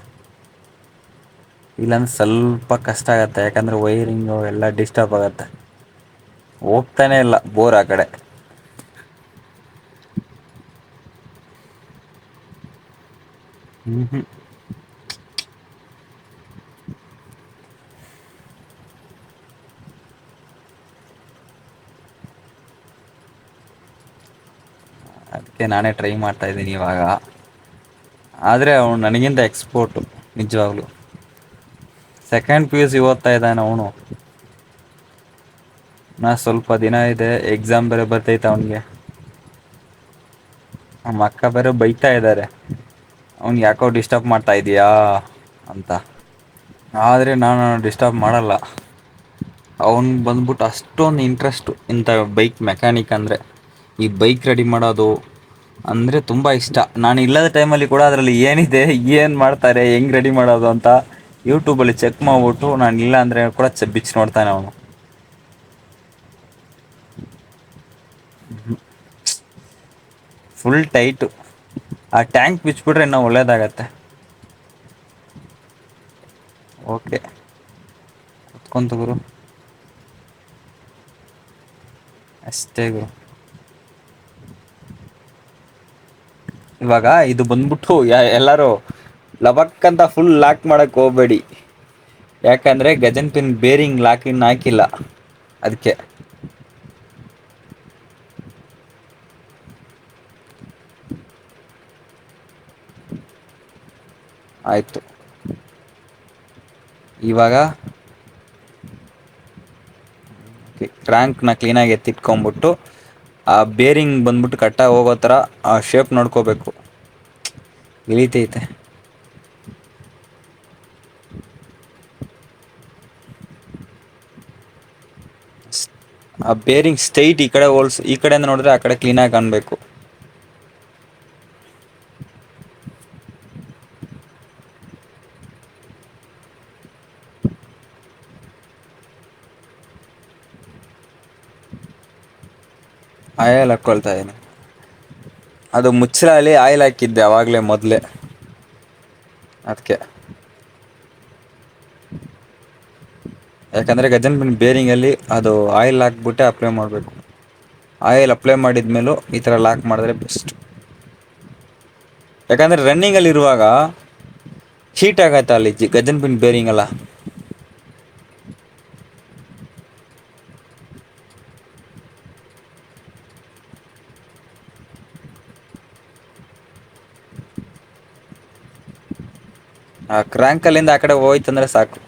ಇಲ್ಲಾಂದ್ರೆ ಸ್ವಲ್ಪ ಕಷ್ಟ ಆಗುತ್ತೆ, ಯಾಕಂದರೆ ವೈರಿಂಗು ಎಲ್ಲ ಡಿಸ್ಟರ್ಬ್ ಆಗುತ್ತೆ. ಹೋಗ್ತಾನೆ ಇಲ್ಲ ಬೋರ್ ಆ ಕಡೆ. ಅದಕ್ಕೆ ನಾನೇ ಟ್ರೈ ಮಾಡ್ತಾಯಿದ್ದೀನಿ ಇವಾಗ. ಆದರೆ ಅವನು ನನಗಿಂತ ಎಕ್ಸ್ಪೋರ್ಟು ನಿಜವಾಗ್ಲೂ. ಸೆಕೆಂಡ್ PUC ಓದ್ತಾ ಇದ್ದಾನೆ ಅವನು. ಸ್ವಲ್ಪ ದಿನ ಇದೆ, ಎಕ್ಸಾಮ್ ಬೇರೆ ಬರ್ತೈತೆ ಅವನಿಗೆ. ನಮ್ಮ ಅಕ್ಕ ಬೇರೆ ಬೈತಾ ಇದ್ದಾರೆ, ಅವ್ನಿಗೆ ಯಾಕೋ ಡಿಸ್ಟರ್ಬ್ ಮಾಡ್ತಾ ಇದೀಯಾ ಅಂತ. ಆದರೆ ನಾನು ಡಿಸ್ಟರ್ಬ್ ಮಾಡಲ್ಲ. ಅವನು ಬಂದ್ಬಿಟ್ಟು ಅಷ್ಟೊಂದು ಇಂಟ್ರೆಸ್ಟು ಇಂಥ ಬೈಕ್ ಮೆಕ್ಯಾನಿಕ್ ಅಂದರೆ. ಈ ಬೈಕ್ ರೆಡಿ ಮಾಡೋದು ಅಂದರೆ ತುಂಬ ಇಷ್ಟ. ನಾನು ಇಲ್ಲದ ಟೈಮಲ್ಲಿ ಕೂಡ ಅದರಲ್ಲಿ ಏನಿದೆ, ಏನು ಮಾಡ್ತಾರೆ, ಹೆಂಗೆ ರೆಡಿ ಮಾಡೋದು ಅಂತ ಯೂಟ್ಯೂಬಲ್ಲಿ ಚೆಕ್ ಮಾಡಿಬಿಟ್ಟು, ನಾನು ಇಲ್ಲ ಅಂದರೆ ಕೂಡ ಬಿಚ್ಚಿ ನೋಡ್ತಾನೆ ಅವನು. Full tight. ಆ ಟ್ಯಾಂಕ್ ಬಿಚ್ಚಿಬಿಟ್ರೆ ಇನ್ನೂ ಒಳ್ಳೇದಾಗತ್ತೆ. ಓಕೆ, ಕುತ್ಕೊಂತ ಗುರು, ಅಷ್ಟೇ ಗುರು. ಇವಾಗ ಇದು ಬಂದ್ಬಿಟ್ಟು ಎಲ್ಲರೂ ಲಬಕ್ ಅಂತ ಫುಲ್ ಲಾಕ್ ಮಾಡಕ್ಕೆ ಹೋಗಬೇಡಿ, ಯಾಕಂದರೆ ಗಜನ್ ಪಿನ್ ಬೇರಿಂಗ್ ಲಾಕ್ ಇನ್ನು ಹಾಕಿಲ್ಲ, ಅದಕ್ಕೆ. ಆಯಿತು. ಇವಾಗ ಕ್ರ್ಯಾಂಕ್ನ ಕ್ಲೀನಾಗಿ ಎತ್ತಿಟ್ಕೊಂಬಿಟ್ಟು, ಆ ಬೇರಿಂಗ್ ಬಂದ್ಬಿಟ್ಟು ಕಟ್ಟಾಗಿ ಹೋಗೋ ಥರ ಆ ಶೇಪ್ ನೋಡ್ಕೋಬೇಕು. ಇಳಿತೈತೆ. ಆ ಬೇರಿಂಗ್ ಸ್ಟ್ರೈಟ್ ಈ ಕಡೆ ಈ ಕಡೆಯಿಂದ ನೋಡಿದ್ರೆ ಆ ಕಡೆ ಕ್ಲೀನಾಗಿ ಕಾಣಬೇಕು. ಆಯಿಲ್ ಹಾಕ್ಕೊಳ್ತಾ ಇದ್ದೀನಿ. ಅದು ಮುಚ್ಚಳಲ್ಲಿ ಆಯಿಲ್ ಹಾಕಿದ್ದೆ ಆವಾಗಲೇ ಮೊದಲೇ. ಅದಕ್ಕೆ. ಯಾಕಂದರೆ ಗಜನ್ ಬಿನ್ ಬೇರಿಂಗಲ್ಲಿ ಅದು ಆಯಿಲ್ ಹಾಕ್ಬಿಟ್ಟೆ ಅಪ್ಲೈ ಮಾಡಬೇಕು. ಆಯಿಲ್ ಅಪ್ಲೈ ಮಾಡಿದ್ಮೇಲೂ ಈ ಥರ ಲಾಕ್ ಮಾಡಿದ್ರೆ ಬೆಸ್ಟ್. ಯಾಕಂದರೆ ರನ್ನಿಂಗಲ್ಲಿ ಇರುವಾಗ ಹೀಟ್ ಆಗತ್ತೆ ಅಲ್ಲಿ ಗಜನ್ ಬಿನ್ ಬೇರಿಂಗ್ ಎಲ್ಲ. ಆ ಕ್ರ್ಯಾಂಕಲ್ಲಿಂದ ಆ ಕಡೆ ಹೋಯ್ತಂದ್ರೆ ಸಾಕು.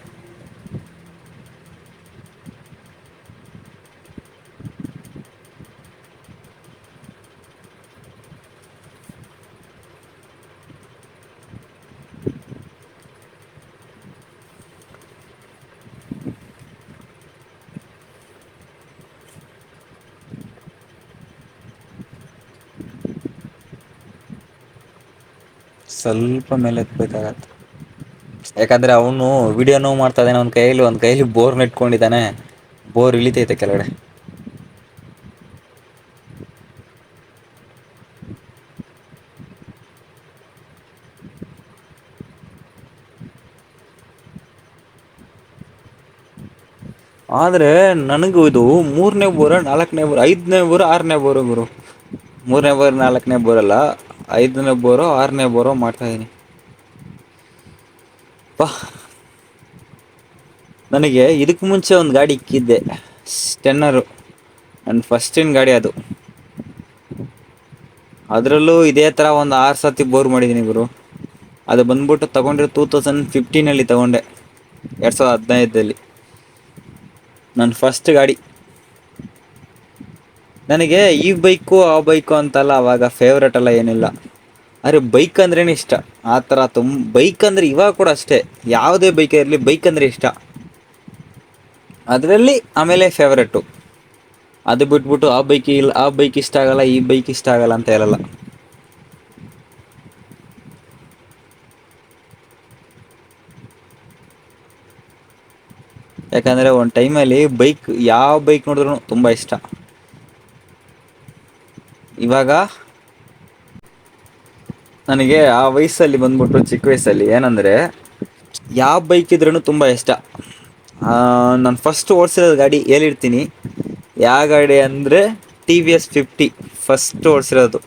ಸ್ವಲ್ಪ ಮೇಲೆ ಎತ್ಬೇಕಾಗತ್ತೆ. ಯಾಕಂದರೆ ಅವನು ವಿಡಿಯೋನೂ ಮಾಡ್ತಾ ಇದ್ದಾನೆ, ಒಂದು ಕೈಯಲ್ಲಿ ಬೋರ್ನ ಇಟ್ಕೊಂಡಿದ್ದಾನೆ. ಬೋರ್ ಇಳಿತೈತೆ ಕೆಳಗಡೆ. ಆದರೆ ನನಗೂ ಇದು 3ನೇ ಬೋರ, 4ನೇ ಬೋರ್, 5ನೇ ಬೋರು, 6ನೇ ಬೋರು ಗುರು. 3ನೇ ಬೋರ್ 4ನೇ ಬೋರಲ್ಲ, 5ನೇ ಬೋರೋ 6ನೇ ಬೋರೋ ಮಾಡ್ತಾಯಿದ್ದೀನಿ. ಪಾ, ನನಗೆ ಇದಕ್ಕೆ ಮುಂಚೆ ಒಂದು ಗಾಡಿ ಇಕ್ಕಿದ್ದೆ, ಸ್ಟೆನ್ನರು. ನನ್ನ ಫಸ್ಟಿನ ಗಾಡಿ ಅದು. ಅದರಲ್ಲೂ ಇದೇ ಥರ ಒಂದು 6 ಸತಿ ಬೋರ್ ಮಾಡಿದ್ದೀನಿ ಗುರು. ಅದು ಬಂದ್ಬಿಟ್ಟು ತೊಗೊಂಡಿರೋ 2015 ತೊಗೊಂಡೆ, 2015 ನನ್ನ ಫಸ್ಟ್ ಗಾಡಿ. ನನಗೆ ಈ ಬೈಕು ಆ ಬೈಕು ಅಂತಲ್ಲ, ಅವಾಗ ಫೇವ್ರೇಟ್ ಎಲ್ಲ ಏನಿಲ್ಲ. ಆದರೆ ಬೈಕ್ ಅಂದ್ರೇ ಇಷ್ಟ. ಆ ಥರ ಬೈಕ್ ಅಂದರೆ ಇವಾಗ ಕೂಡ ಅಷ್ಟೇ, ಯಾವುದೇ ಬೈಕ್ ಇರಲಿ ಬೈಕ್ ಅಂದರೆ ಇಷ್ಟ. ಅದರಲ್ಲಿ ಆಮೇಲೆ ಫೇವ್ರೇಟು. ಅದು ಬಿಟ್ಬಿಟ್ಟು ಆ ಬೈಕ್ ಇಷ್ಟ ಆಗಲ್ಲ, ಈ ಬೈಕ್ ಇಷ್ಟ ಆಗಲ್ಲ ಅಂತ ಹೇಳಲ್ಲ. ಯಾಕಂದರೆ ಒಂದು ಟೈಮಲ್ಲಿ ಯಾವ ಬೈಕ್ ನೋಡಿದ್ರು ತುಂಬ ಇಷ್ಟ. ಇವಾಗ ನನಗೆ ಆ ವಯಸ್ಸಲ್ಲಿ ಬಂದ್ಬಿಟ್ಟು, ಚಿಕ್ಕ ವಯಸ್ಸಲ್ಲಿ ಏನಂದರೆ ಯಾವ ಬೈಕ್ ಇದ್ರೂ ತುಂಬ ಇಷ್ಟ. ನಾನು ಫಸ್ಟ್ ಓಡಿಸಿರೋದು ಗಾಡಿ ಹೇಳಿರ್ತೀನಿ. ಯಾವ ಗಾಡಿ ಅಂದರೆ TVS 50 ಫಸ್ಟ್ ಓಡಿಸಿರೋದು.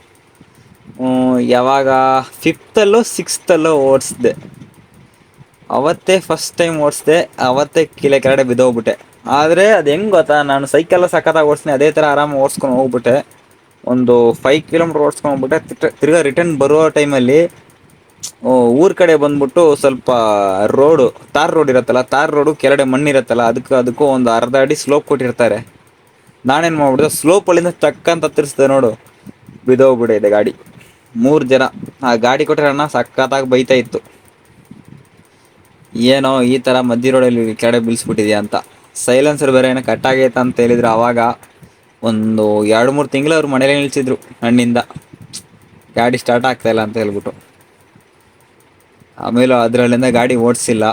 ಯಾವಾಗ 5th 6th ಓಡಿಸ್ದೆ. ಅವತ್ತೇ ಫಸ್ಟ್ ಟೈಮ್ ಓಡಿಸ್ದೆ. ಅವತ್ತೇ ಕೆಳಗಡೆ ಬಿದ್ದೋಗ್ಬಿಟ್ಟೆ. ಆದರೆ ಅದು ಹೆಂಗೆ ಗೊತ್ತಾ, ನಾನು ಸೈಕಲ್ಲ ಸಖತ್ತಾಗಿ ಓಡಿಸ್ತೀನಿ, ಅದೇ ಥರ ಆರಾಮಾಗಿ ಓಡಿಸ್ಕೊಂಡು ಹೋಗ್ಬಿಟ್ಟೆ. ಒಂದು 5 ಕಿಲೋಮೀಟ್ರ್ ಓಡಿಸ್ಕೊಂಡು ಹೋಗ್ಬಿಟ್ಟೆ. ತಿರ್ಗಾ ರಿಟರ್ನ್ ಬರೋ ಟೈಮಲ್ಲಿ ಊರ ಕಡೆ ಬಂದ್ಬಿಟ್ಟು ಸ್ವಲ್ಪ ತಾರ್ ರೋಡ್ ಇರುತ್ತಲ್ಲ, ತಾರ್ ರೋಡು ಕೆಳಗಡೆ ಮಣ್ಣಿರುತ್ತಲ್ಲ, ಅದಕ್ಕೂ ಒಂದು ಅರ್ಧ ಅಡಿ ಸ್ಲೋಪ್ ಕೊಟ್ಟಿರ್ತಾರೆ. ನಾನೇನು ಮಾಡ್ಬಿಡ್ದೆ, ಸ್ಲೋಪಲ್ಲಿಂದ ಟಕ್ಕಂತ ತಿರ್ಸ್ದೆ ನೋಡು, ಬಿದ್ದೋಗ್ಬಿಟ್ಟಿದೆ ಗಾಡಿ. 3 ಜನ ಆ ಗಾಡಿ ಕೊಟ್ಟಿರೋಣ ಸಖತ್ತಾಗಿ ಬೈತಾ ಇತ್ತು, ಏನೋ ಈ ಥರ ಮಧ್ಯ ರೋಡಲ್ಲಿ ಕೆಳಗಡೆ ಬೀಳಿಸ್ಬಿಟ್ಟಿದ್ಯಾ ಅಂತ. ಸೈಲೆನ್ಸರ್ ಬೇರೆ ಏನೋ ಕಟ್ಟಾಗೈತೆ ಅಂತ ಹೇಳಿದ್ರು. ಆವಾಗ ಒಂದು 2-3 ತಿಂಗಳು ಅವ್ರು ಮನೇಲಿ ನಿಲ್ಸಿದ್ರು ಹಣ್ಣಿಂದ, ಗಾಡಿ ಸ್ಟಾರ್ಟ್ ಆಗ್ತಾಯಿಲ್ಲ ಅಂತ ಹೇಳ್ಬಿಟ್ಟು. ಆಮೇಲೆ ಅದರಲ್ಲಿಂದ ಗಾಡಿ ಓಡಿಸಿಲ್ಲ.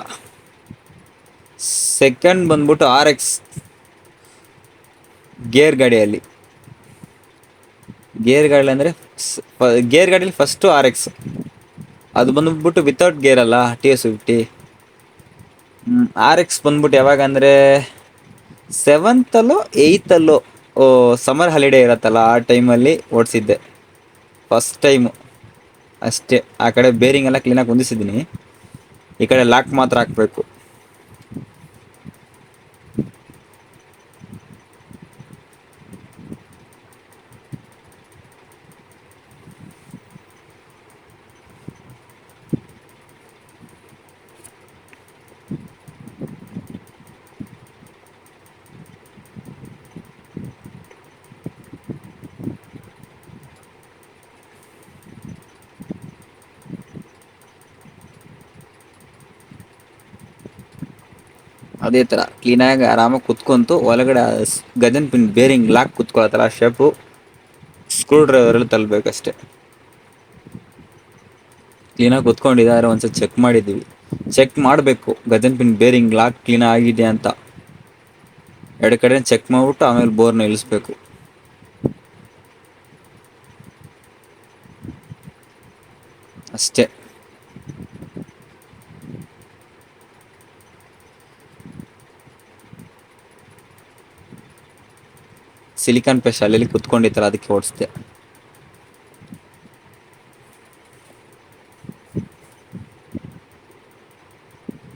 ಸೆಕೆಂಡ್ ಬಂದ್ಬಿಟ್ಟು RX ಗೇರ್ ಗಾಡಿಯಲ್ಲಿ. ಗೇರ್ ಗಾಡಿಯಲ್ಲಿ ಫಸ್ಟು RX. ಅದು ಬಂದ್ಬಿಟ್ಟು ವಿತೌಟ್ ಗೇರ್ ಅಲ್ಲ, TS 50. RX ಬಂದ್ಬಿಟ್ಟು ಯಾವಾಗ ಅಂದರೆ 7th 8th ಸಮರ್ ಹಾಲಿಡೇ ಇರತ್ತಲ್ಲ, ಆ ಟೈಮಲ್ಲಿ ಓಡಿಸಿದ್ದೆ ಫಸ್ಟ್ ಟೈಮು ಅಷ್ಟೇ. ಆ ಕಡೆ ಬೇರಿಂಗ್ ಎಲ್ಲ ಕ್ಲೀನಾಗಿ ಹೊಂದಿಸಿದ್ದೀನಿ, ಈ ಕಡೆ ಲಾಕ್ ಮಾತ್ರ ಹಾಕಬೇಕು. ಅದೇ ಥರ ಕ್ಲೀನಾಗಿ ಆರಾಮಾಗಿ ಕುತ್ಕೊಂತು ಒಳಗಡೆ ಗಜನ್ ಪಿನ್ ಬೇರಿಂಗ್ ಲಾಕ್ ಕುತ್ಕೊಳತ್ತಲ್ಲ, ಆ ಶೇಪು ಸ್ಕ್ರೂ ಡ್ರೈವರಲ್ಲಿ ತಲ್ಲಬೇಕಷ್ಟೆ. ಕ್ಲೀನಾಗಿ ಕುತ್ಕೊಂಡಿದ್ದಾರೆ. ಒಂದ್ಸತಿ ಚೆಕ್ ಮಾಡಬೇಕು ಗಜನ್ ಪಿನ್ ಬೇರಿಂಗ್ ಲಾಕ್ ಕ್ಲೀನ್ ಆಗಿದೆ ಅಂತ. 2 ಕಡೆ ಚೆಕ್ ಮಾಡಿಬಿಟ್ಟು ಆಮೇಲೆ ಬೋರ್ನ ಇಳಿಸ್ಬೇಕು ಅಷ್ಟೇ. ಸಿಲಿಕಾನ್ ಪೇಸ್ಟ್ ಅಲ್ಲಿ ಕುತ್ಕೊಂಡಿತ್ತಲ್ಲ ಅದಕ್ಕೆ ಓಡಿಸ್ದೆ.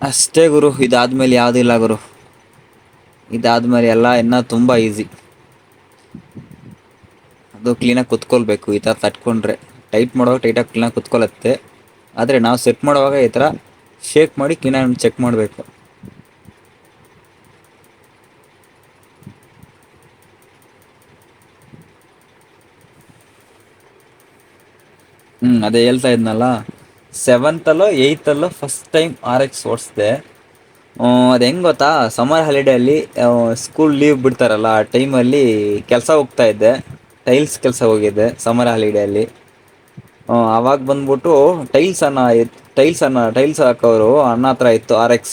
ಅಷ್ಟೇ ಗುರು, ಇದಾದ್ಮೇಲೆ ಯಾವುದಿಲ್ಲ ಗುರು. ಇದಾದ್ಮೇಲೆ ಎಲ್ಲ ಇನ್ನ ತುಂಬ ಈಸಿ. ಅದು ಕ್ಲೀನಾಗಿ ಕುತ್ಕೊಳ್ಬೇಕು. ಈ ಥರ ತಟ್ಕೊಂಡ್ರೆ ಟೈಟ್ ಮಾಡುವಾಗ ಟೈಟಾಗಿ ಕ್ಲೀನಾಗಿ ಕುತ್ಕೊಳ್ಳುತ್ತೆ. ಆದರೆ ನಾವು ಸೆಟ್ ಮಾಡುವಾಗ ಈ ಥರ ಶೇಕ್ ಮಾಡಿ ಕ್ಲೀನಾಗಿ ಚೆಕ್ ಮಾಡಬೇಕು. ಅದೇ ಹೇಳ್ತಾ ಇದ್ನಲ್ಲ, 7th ಅಲ್ಲೋ 8th ಫಸ್ಟ್ ಟೈಮ್ RX ಓಡಿಸ್ದೆ. ಅದು ಹೆಂಗೆ ಗೊತ್ತಾ, ಸಮ್ಮರ್ ಹಾಲಿಡೇಯಲ್ಲಿ ಸ್ಕೂಲ್ ಲೀವ್ ಬಿಡ್ತಾರಲ್ಲ ಆ ಟೈಮಲ್ಲಿ ಕೆಲಸ ಹೋಗ್ತಾ ಇದ್ದೆ, ಟೈಲ್ಸ್ ಕೆಲಸ ಹೋಗಿದ್ದೆ ಸಮ್ಮರ್ ಹಾಲಿಡೇಯಲ್ಲಿ. ಆವಾಗ ಬಂದ್ಬಿಟ್ಟು ಟೈಲ್ಸ್ ಹಾಕೋರು ಅಣ್ಣ ಹತ್ರ ಇತ್ತು RX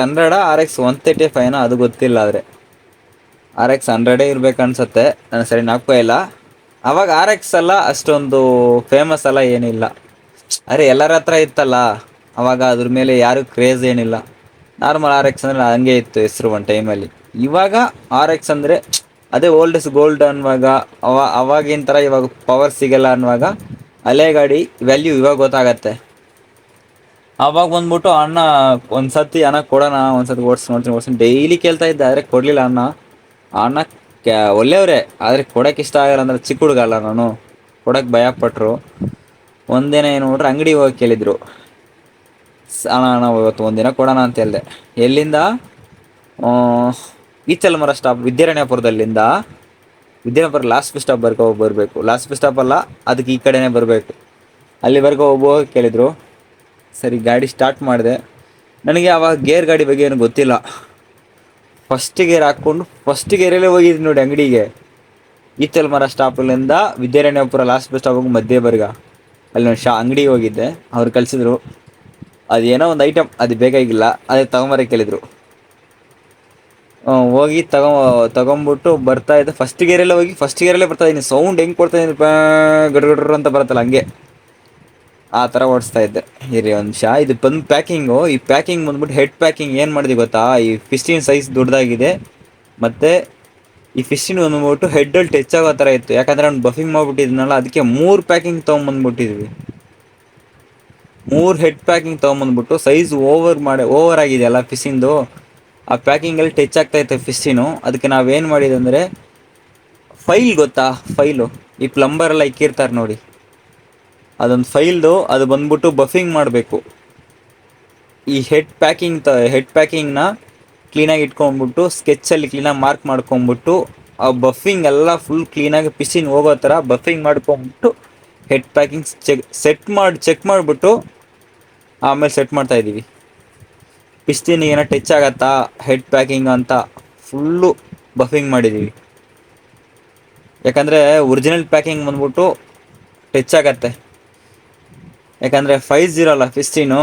100 RX 135 ಅದು ಗೊತ್ತಿಲ್ಲ. ಆದರೆ RX 100 ಇರ್ಬೇಕು ಅನ್ಸತ್ತೆ, ನನಗೆ ಸರಿ ಜ್ಞಾಪಕ ಇಲ್ಲ. ಅವಾಗ RX ಅಲ್ಲ ಅಷ್ಟೊಂದು ಫೇಮಸ್ ಅಲ್ಲ, ಏನಿಲ್ಲ. ಅರೆ ಎಲ್ಲರ ಹತ್ರ ಇತ್ತಲ್ಲ ಅವಾಗ, ಅದ್ರ ಮೇಲೆ ಯಾರು ಕ್ರೇಜ್ ಏನಿಲ್ಲ. ನಾರ್ಮಲ್ RX ಅಂದರೆ ಹಂಗೆ ಇತ್ತು ಹೆಸರು ಒಂದು ಟೈಮಲ್ಲಿ. ಇವಾಗ RX ಅಂದರೆ ಅದೇ ಓಲ್ಡ್ ಇಸ್ ಗೋಲ್ಡ್ ಅನ್ನುವಾಗ, ಅವಾಗಿನ ಥರ ಇವಾಗ ಪವರ್ ಸಿಗಲ್ಲ ಅನ್ನುವಾಗ ಹಳೆ ಗಾಡಿ ವ್ಯಾಲ್ಯೂ ಇವಾಗ ಗೊತ್ತಾಗತ್ತೆ. ಆವಾಗ ಬಂದ್ಬಿಟ್ಟು ಅಣ್ಣ ಒಂದ್ಸತಿ ಅಣ್ಣ ಕೊಡೋಣ, ಒಂದ್ಸತಿ ಓಡಿಸ್ತೀನಿ ಡೈಲಿ ಕೇಳ್ತಾ ಇದ್ದೆ, ಆದರೆ ಕೊಡಲಿಲ್ಲ ಅಣ್ಣ. ಅಣ್ಣ ಒಳ್ಳೆಯವರೇ, ಆದರೆ ಕೊಡೋಕೆ ಇಷ್ಟ ಆಗಲ್ಲ. ಅಂದರೆ ಚಿಕ್ಕ ಹುಡುಗ ಅಲ್ಲ ನಾನು, ಕೊಡೋಕೆ ಭಯಪಟ್ಟರು. ಒಂದಿನ ಏನು ನೋಡ್ರೆ ಅಂಗಡಿ ಹೋಗಿ ಕೇಳಿದರು, ಅಣ್ಣ ಇವತ್ತು ಒಂದಿನ ಕೊಡೋಣ ಅಂತ ಹೇಳಿದೆ. ಎಲ್ಲಿಂದ? ಈಚಲಮರ ಸ್ಟಾಪ್, ವಿದ್ಯಾರಣ್ಯಪುರದಲ್ಲಿಂದ ವಿದ್ಯಾರಣ್ಯಪುರ ಲಾಸ್ಟ್ ಬಸ್ ಸ್ಟಾಪ್ ಬರಬೇಕು. ಲಾಸ್ಟ್ ಬಸ್ ಸ್ಟಾಪ್ ಅಲ್ಲ, ಅದಕ್ಕೆ ಈ ಕಡೆನೇ ಬರಬೇಕು. ಅಲ್ಲಿವರೆಗೂ ಹೋಗಿ ಕೇಳಿದರು. ಸರಿ ಗಾಡಿ ಸ್ಟಾರ್ಟ್ ಮಾಡಿದೆ. ನನಗೆ ಆವಾಗ ಗೇರ್ ಗಾಡಿ ಬಗ್ಗೆ ಏನು ಗೊತ್ತಿಲ್ಲ. ಫಸ್ಟ್ ಗೇರ್ ಹಾಕ್ಕೊಂಡು ಫಸ್ಟ್ ಗೇರಲ್ಲೇ ಹೋಗಿದ್ದೀನಿ ನೋಡಿ ಅಂಗಡಿಗೆ. ಈಚಲಮರ ಸ್ಟಾಪಲ್ಲಿಂದ ವಿದ್ಯಾರಣ್ಯಪುರ ಲಾಸ್ಟ್ ಬಸ್ ಸ್ಟಾಪ್ ಮಧ್ಯೆ ಅಲ್ಲಿ ಒಂದು ಅಂಗಡಿಗೆ ಹೋಗಿದ್ದೆ. ಅವ್ರು ಕಳಿಸಿದ್ರು, ಅದೇನೋ ಒಂದು ಐಟಮ್ ಅದು ಬೇಕಾಗಿಲ್ಲ, ಅದೇ ತಗೊಂಬರಕ್ಕೆ ಕೇಳಿದರು. ಹೋಗಿ ತಗೊಂಬಿಟ್ಟು ಬರ್ತಾ ಇದ್ದೆ. ಫಸ್ಟ್ ಗೇರಲ್ಲೇ ಹೋಗಿ ಫಸ್ಟ್ ಗೇರಲ್ಲೇ ಬರ್ತಾ ಇದ್ದೀನಿ. ಸೌಂಡ್ ಹೆಂಗೆ ಕೊಡ್ತಾ ಇದ್ದೀನಿ, ಗಡ್ರು ಅಂತ ಬರುತ್ತಲ್ಲ ಹಂಗೆ, ಆ ಥರ ಓಡಿಸ್ತಾ ಇದ್ದೆ. ಇರಿ ಒಂದು ನಿಮಿಷ, ಇದು ಬಂದು ಪ್ಯಾಕಿಂಗು. ಈ ಪ್ಯಾಕಿಂಗ್ ಬಂದ್ಬಿಟ್ಟು ಹೆಡ್ ಪ್ಯಾಕಿಂಗ್ ಏನು ಮಾಡಿದೆ ಗೊತ್ತಾ, ಈ ಫಿಸ್ಟಿನ್ ಸೈಜ್ ದೊಡ್ಡದಾಗಿದೆ, ಮತ್ತು ಈ ಫಿಸ್ಟಿನ್ ಬಂದ್ಬಿಟ್ಟು ಹೆಡ್ಡಲ್ಲಿ ಟಚ್ ಆಗೋ ಥರ ಇತ್ತು. ಯಾಕಂದರೆ ಅವ್ನು ಬಫಿಂಗ್ ಮಾಡಿಬಿಟ್ಟಿದ್ನಲ್ಲ, ಅದಕ್ಕೆ 3 ಪ್ಯಾಕಿಂಗ್ ತೊಗೊಂಬಂದ್ಬಿಟ್ಟಿದ್ವಿ. 3 ಹೆಡ್ ಪ್ಯಾಕಿಂಗ್ ತೊಗೊಂಬಂದ್ಬಿಟ್ಟು ಸೈಜ್ ಓವರ್ ಆಗಿದೆಯಲ್ಲ ಫಿಸ್ಸಿಂದು, ಆ ಪ್ಯಾಕಿಂಗಲ್ಲಿ ಟಚ್ ಆಗ್ತಾಯಿತ್ತು ಫಿಸ್ಟಿನು. ಅದಕ್ಕೆ ನಾವೇನು ಮಾಡಿದಂದರೆ, ಫೈಲ್ ಗೊತ್ತಾ, ಫೈಲು ಈ ಪ್ಲಂಬರೆಲ್ಲ ಇಕ್ಕಿರ್ತಾರೆ ನೋಡಿ, ಅದೊಂದು ಫೈಲ್ದು ಅದು ಬಂದ್ಬಿಟ್ಟು ಬಫಿಂಗ್ ಮಾಡಬೇಕು. ಈ ಹೆಡ್ ಪ್ಯಾಕಿಂಗ್ನ ಕ್ಲೀನಾಗಿ ಇಟ್ಕೊಂಡ್ಬಿಟ್ಟು ಸ್ಕೆಚ್ಚಲ್ಲಿ ಕ್ಲೀನಾಗಿ ಮಾರ್ಕ್ ಮಾಡ್ಕೊಂಬಿಟ್ಟು ಆ ಬಫಿಂಗ್ ಎಲ್ಲ ಫುಲ್ ಕ್ಲೀನಾಗಿ ಪಿಸಿನ್ ಹೋಗೋ ಥರ ಬಫಿಂಗ್ ಮಾಡ್ಕೊಂಬಿಟ್ಟು ಹೆಡ್ ಪ್ಯಾಕಿಂಗ್ ಚೆಕ್ ಮಾಡಿಬಿಟ್ಟು ಆಮೇಲೆ ಸೆಟ್ ಮಾಡ್ತಾಯಿದ್ದೀವಿ. ಪಿಸ್ಟಿನಿಗೆ ಏನೋ ಟಚ್ ಆಗತ್ತಾ ಹೆಡ್ ಪ್ಯಾಕಿಂಗ್ ಅಂತ ಫುಲ್ಲು ಬಫಿಂಗ್ ಮಾಡಿದ್ದೀವಿ. ಯಾಕಂದರೆ ಒರಿಜಿನಲ್ ಪ್ಯಾಕಿಂಗ್ ಬಂದ್ಬಿಟ್ಟು ಟಚ್ ಆಗತ್ತೆ, ಯಾಕಂದರೆ 50 ಅಲ್ಲ ಫಿಸ್ಟಿನು.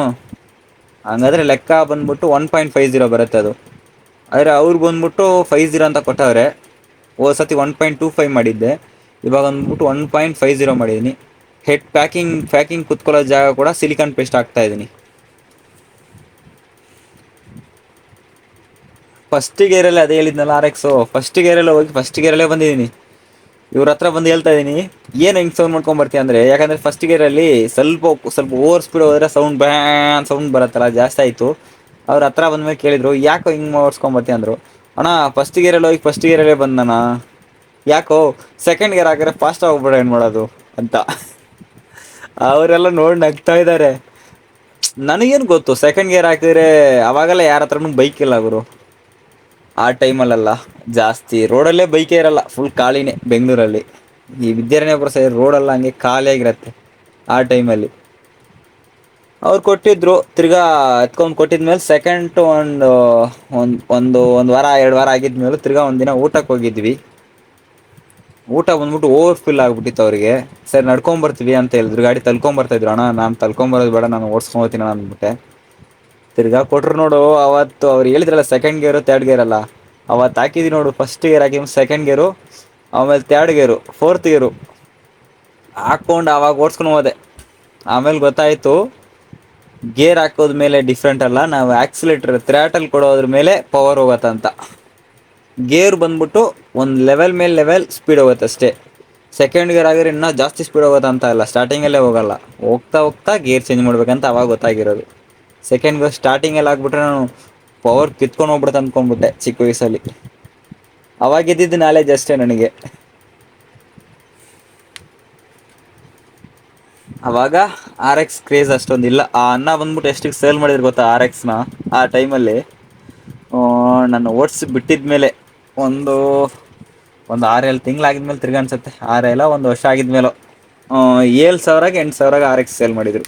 ಹಂಗಾದರೆ ಲೆಕ್ಕ ಬಂದ್ಬಿಟ್ಟು 1.50 ಬರುತ್ತೆ ಅದು. ಆದರೆ ಅವ್ರು ಬಂದ್ಬಿಟ್ಟು 50 ಅಂತ ಕೊಟ್ಟವ್ರೆ. ಹೋದ ಸತಿ 1.25 ಮಾಡಿದ್ದೆ, ಇವಾಗ ಬಂದ್ಬಿಟ್ಟು 1.50 ಮಾಡಿದ್ದೀನಿ. ಹೆಡ್ ಪ್ಯಾಕಿಂಗ್ ಕುತ್ಕೊಳ್ಳೋ ಜಾಗ ಕೂಡ ಸಿಲಿಕಾನ್ ಪೇಸ್ಟ್ ಹಾಕ್ತಾಯಿದ್ದೀನಿ. ಫಸ್ಟ್ ಗೇರಲ್ಲಿ ಅದೇ ಹೇಳಿದ್ನಲ್ಲ RX, ಫಸ್ಟ್ ಗೇರಲ್ಲೇ ಹೋಗಿ ಫಸ್ಟ್ ಗೇರಲ್ಲೇ ಬಂದಿದ್ದೀನಿ. ಇವ್ರ ಹತ್ರ ಬಂದು ಹೇಳ್ತಾ ಇದ್ದೀನಿ, ಏನು ಹೆಂಗೆ ಸೌಂಡ್ ಮಾಡ್ಕೊಂಬರ್ತೀಯ ಅಂದರೆ, ಯಾಕಂದರೆ ಫಸ್ಟ್ ಗೇರಲ್ಲಿ ಸ್ವಲ್ಪ ಓವರ್ ಸ್ಪೀಡ್ ಹೋದರೆ ಸೌಂಡ್ ಬರುತ್ತಲ್ಲ, ಜಾಸ್ತಿ ಆಯಿತು. ಅವ್ರ ಹತ್ರ ಬಂದಮೇಲೆ ಕೇಳಿದರು, ಯಾಕೋ ಹಿಂಗೆ ಓಡಿಸ್ಕೊಂಬರ್ತೀಯ ಅಂದರು. ಅಣ್ಣ ಫಸ್ಟ್ ಗೇರಲ್ಲಿ ಹೋಗಿ ಫಸ್ಟ್ ಗೇರಲ್ಲೇ ಬಂದಣ್ಣ, ಯಾಕೋ ಸೆಕೆಂಡ್ ಗೇರ್ ಹಾಕಿದ್ರೆ ಫಾಸ್ಟ್ ಹೋಗ್ಬಿಡ ಏನು ಮಾಡೋದು ಅಂತ. ಅವರೆಲ್ಲ ನೋಡಿ ನಗ್ತಾ ಇದ್ದಾರೆ. ನನಗೇನು ಗೊತ್ತು, ಸೆಕೆಂಡ್ ಗೇರ್ ಹಾಕಿದ್ರೆ ಅವಾಗೆಲ್ಲ ಯಾರ ಹತ್ರನೂ ಬೈಕ್ ಇಲ್ಲ ಗುರು. ಆ ಟೈಮಲ್ಲೆಲ್ಲ ಜಾಸ್ತಿ ರೋಡಲ್ಲೇ ಬೈಕೇ ಇರಲ್ಲ, ಫುಲ್ ಖಾಲಿನೇ ಬೆಂಗಳೂರಲ್ಲಿ. ಈ ವಿದ್ಯಾರಣ್ಯಪುರ ಸೈಡ್ ರೋಡೆಲ್ಲ ಹಂಗೆ ಖಾಲಿಯಾಗಿರತ್ತೆ ಆ ಟೈಮಲ್ಲಿ. ಅವ್ರು ಕೊಟ್ಟಿದ್ರು, ತಿರ್ಗಾ ಎತ್ಕೊಂಡು ಕೊಟ್ಟಿದ್ಮೇಲೆ ಸೆಕೆಂಡ್ ಒಂದು ವಾರ 2 ವಾರ ಆಗಿದ್ಮೇಲೆ ತಿರ್ಗಾ ಒಂದಿನ ಊಟಕ್ಕೆ ಹೋಗಿದ್ವಿ. ಊಟ ಬಂದ್ಬಿಟ್ಟು ಓವರ್ ಫಿಲ್ ಆಗಿಬಿಟ್ಟಿತ್ತು ಅವರಿಗೆ. ಸರಿ ನಡ್ಕೊಂಬರ್ತೀವಿ ಅಂತ ಹೇಳಿದ್ರು, ಗಾಡಿ ತಲ್ಕೊಂಬರ್ತಾಯಿದ್ರು. ಅಣ್ಣ ನಾನು ತಲ್ಕೊಂಬರೋದು ಬೇಡ, ನಾನು ಓಡಿಸ್ಕೊಂಬರ್ತೀನಿ ಅಣ್ಣ ಅಂದ್ಬಿಟ್ಟೆ. ತಿರ್ಗಾ ಕೊಟ್ಟರು ನೋಡು. ಅವತ್ತು ಅವ್ರು ಹೇಳಿದ್ರಲ್ಲ ಸೆಕೆಂಡ್ ಗೇರು 3rd ಗೇರ್ ಅಲ್ಲ, ಅವತ್ತು ಹಾಕಿದ್ವಿ ನೋಡು. ಫಸ್ಟ್ ಗೇರ್ ಹಾಕಿ ಸೆಕೆಂಡ್ ಗೇರು, ಆಮೇಲೆ 3rd ಗೇರು, 4th ಗೇರು ಹಾಕ್ಕೊಂಡು ಆವಾಗ ಓಡಿಸ್ಕೊಂಡು ಹೋದೆ. ಆಮೇಲೆ ಗೊತ್ತಾಯಿತು, ಗೇರ್ ಹಾಕೋದ ಮೇಲೆ ಡಿಫ್ರೆಂಟ್ ಅಲ್ಲ, ನಾವು ಆಕ್ಸಿಲೇಟರ್ ಥ್ರಾಟಲ್ ಕೊಡೋದ್ರ ಮೇಲೆ ಪವರ್ ಹೋಗತ್ತಂತ. ಗೇರ್ ಬಂದ್ಬಿಟ್ಟು ಒಂದು ಲೆವೆಲ್ ಮೇಲೆ ಲೆವೆಲ್ ಸ್ಪೀಡ್ ಹೋಗುತ್ತೆ ಅಷ್ಟೇ. ಸೆಕೆಂಡ್ ಗೇರ್ ಆಗಿದ್ರೆ ಇನ್ನೂ ಜಾಸ್ತಿ ಸ್ಪೀಡ್ ಹೋಗುತ್ತೆ ಅಂತ ಇಲ್ಲ, ಸ್ಟಾರ್ಟಿಂಗಲ್ಲೇ ಹೋಗಲ್ಲ, ಹೋಗ್ತಾ ಹೋಗ್ತಾ ಗೇರ್ ಚೇಂಜ್ ಮಾಡ್ಬೇಕಂತ ಅವಾಗ ಗೊತ್ತಾಗಿರೋದು. ಸೆಕೆಂಡ್ ಗೇರ್ ಸ್ಟಾರ್ಟಿಂಗಲ್ಲಿ ಆಗ್ಬಿಟ್ರೆ ನಾನು ಪವರ್ ಕಿತ್ಕೊಂಡು ಹೋಗ್ಬಿಡುತ್ತೆ ಅಂದ್ಕೊಂಡ್ಬಿಟ್ಟೆ ಚಿಕ್ಕ ವಯಸ್ಸಲ್ಲಿ. ಅವಾಗ ಇದ್ದಿದ್ದು ನಾಲೆಜ್ ಅಷ್ಟೇ ನನಗೆ. ಅವಾಗ RX ಕ್ರೇಜ್ ಅಷ್ಟೊಂದಿಲ್ಲ. ಆ ಅಣ್ಣ ಬಂದ್ಬಿಟ್ಟು ಎಷ್ಟಕ್ಕೆ ಸೇಲ್ ಮಾಡಿದ್ರು ಗೊತ್ತಾ RX ನ ಆ ಟೈಮಲ್ಲಿ. ನಾನು ಓಡಿಸಿ ಬಿಟ್ಟಿದ್ಮೇಲೆ ಒಂದು ಒಂದು 6-7 ತಿಂಗಳಾಗಿದ್ಮೇಲೆ ತಿರ್ಗಿ ಅನ್ಸುತ್ತೆ, 6 1 ವರ್ಷ ಆಗಿದ್ಮೇಲೆ 7,000ಗೆ 8,000ಗೆ RX ಸೇಲ್ ಮಾಡಿದರು.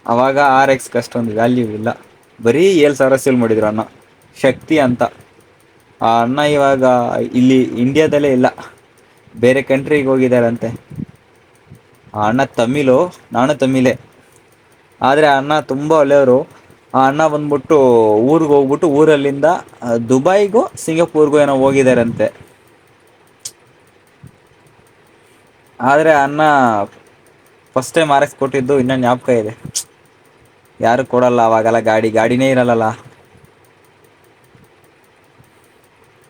ಅವಾಗ RXಗೆ ಅಷ್ಟೊಂದು ವ್ಯಾಲ್ಯೂ ಇಲ್ಲ, ಬರೀ 7,000 ಸೇಲ್ ಮಾಡಿದ್ರು ಅಣ್ಣ. ಶಕ್ತಿ ಅಂತ ಆ ಅಣ್ಣ ಇವಾಗ ಇಲ್ಲಿ ಇಂಡಿಯಾದಲ್ಲೇ ಇಲ್ಲ, ಬೇರೆ ಕಂಟ್ರಿಗೆ ಹೋಗಿದ್ದಾರಂತೆ. ಆ ಅಣ್ಣ ತಮಿಳು, ನಾನು ತಮಿಳೇ, ಆದರೆ ಆ ಅಣ್ಣ ತುಂಬ ಒಳ್ಳೆಯವರು. ಆ ಅಣ್ಣ ಬಂದ್ಬಿಟ್ಟು ಊರಿಗೆ ಹೋಗ್ಬಿಟ್ಟು ಊರಲ್ಲಿಂದ ದುಬೈಗೋ ಸಿಂಗಾಪುರ್ಗೋ ಏನೋ ಹೋಗಿದ್ದಾರಂತೆ. ಆದರೆ ಅಣ್ಣ ಫಸ್ಟ್ ಟೈಮ್ RX ಕೊಟ್ಟಿದ್ದು ಇನ್ನೂ ಜ್ಞಾಪಕ ಇದೆ. ಯಾರು ಕೊಡಲ್ಲ ಅವಾಗೆಲ್ಲ, ಗಾಡಿನೇ ಇರಲ್ಲ.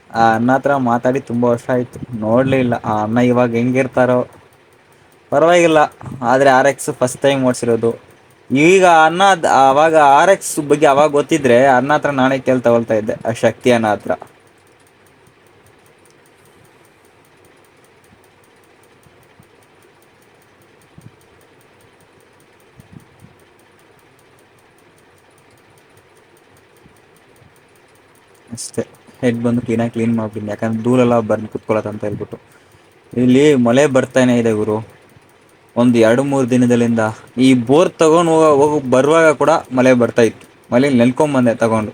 ಆ ಅಣ್ಣ ಹತ್ರ ಮಾತಾಡಿ ತುಂಬ ವರ್ಷ ಆಯಿತು, ನೋಡಲೇ ಇಲ್ಲ. ಆ ಅಣ್ಣ ಇವಾಗ ಹೆಂಗಿರ್ತಾರೋ ಪರವಾಗಿಲ್ಲ, ಆದರೆ RX ಫಸ್ಟ್ ಟೈಮ್ ಓಡಿಸಿರೋದು. ಈಗ ಅಣ್ಣ ಆವಾಗ RX ಬಗ್ಗೆ ಅವಾಗ ಗೊತ್ತಿದ್ರೆ ಅಣ್ಣ ಹತ್ರ ನಾನೇ ತಗೊಳ್ತಾ ಇದ್ದೆ, ಆ ಶಕ್ತಿ ಅಣ್ಣ ಹತ್ರ. ಅಷ್ಟೇ, ಹೆಡ್ ಬಂದು ಕ್ಲೀನ್ ಮಾಡ್ಬಿಟ್ಟು, ಯಾಕಂದ್ರೆ ಧೂಳೆಲ್ಲ ಬಂದು ಕುತ್ಕೊಳ್ಳೋದಂತ ಹೇಳ್ಬಿಟ್ಟು. ಇಲ್ಲಿ ಮಳೆ ಬರ್ತಾನೆ ಇದೆ ಗುರು, ಒಂದು 2-3 ದಿನದಲ್ಲಿಂದ. ಈ ಬೋರ್ ತಗೊಂಡು ಬರುವಾಗ ಕೂಡ ಮಳೆ ಬರ್ತಾ ಇತ್ತು, ಮಳೆಯಲ್ಲಿ ನೆನ್ಕೊಂಬಂದೆ ತಗೊಂಡು.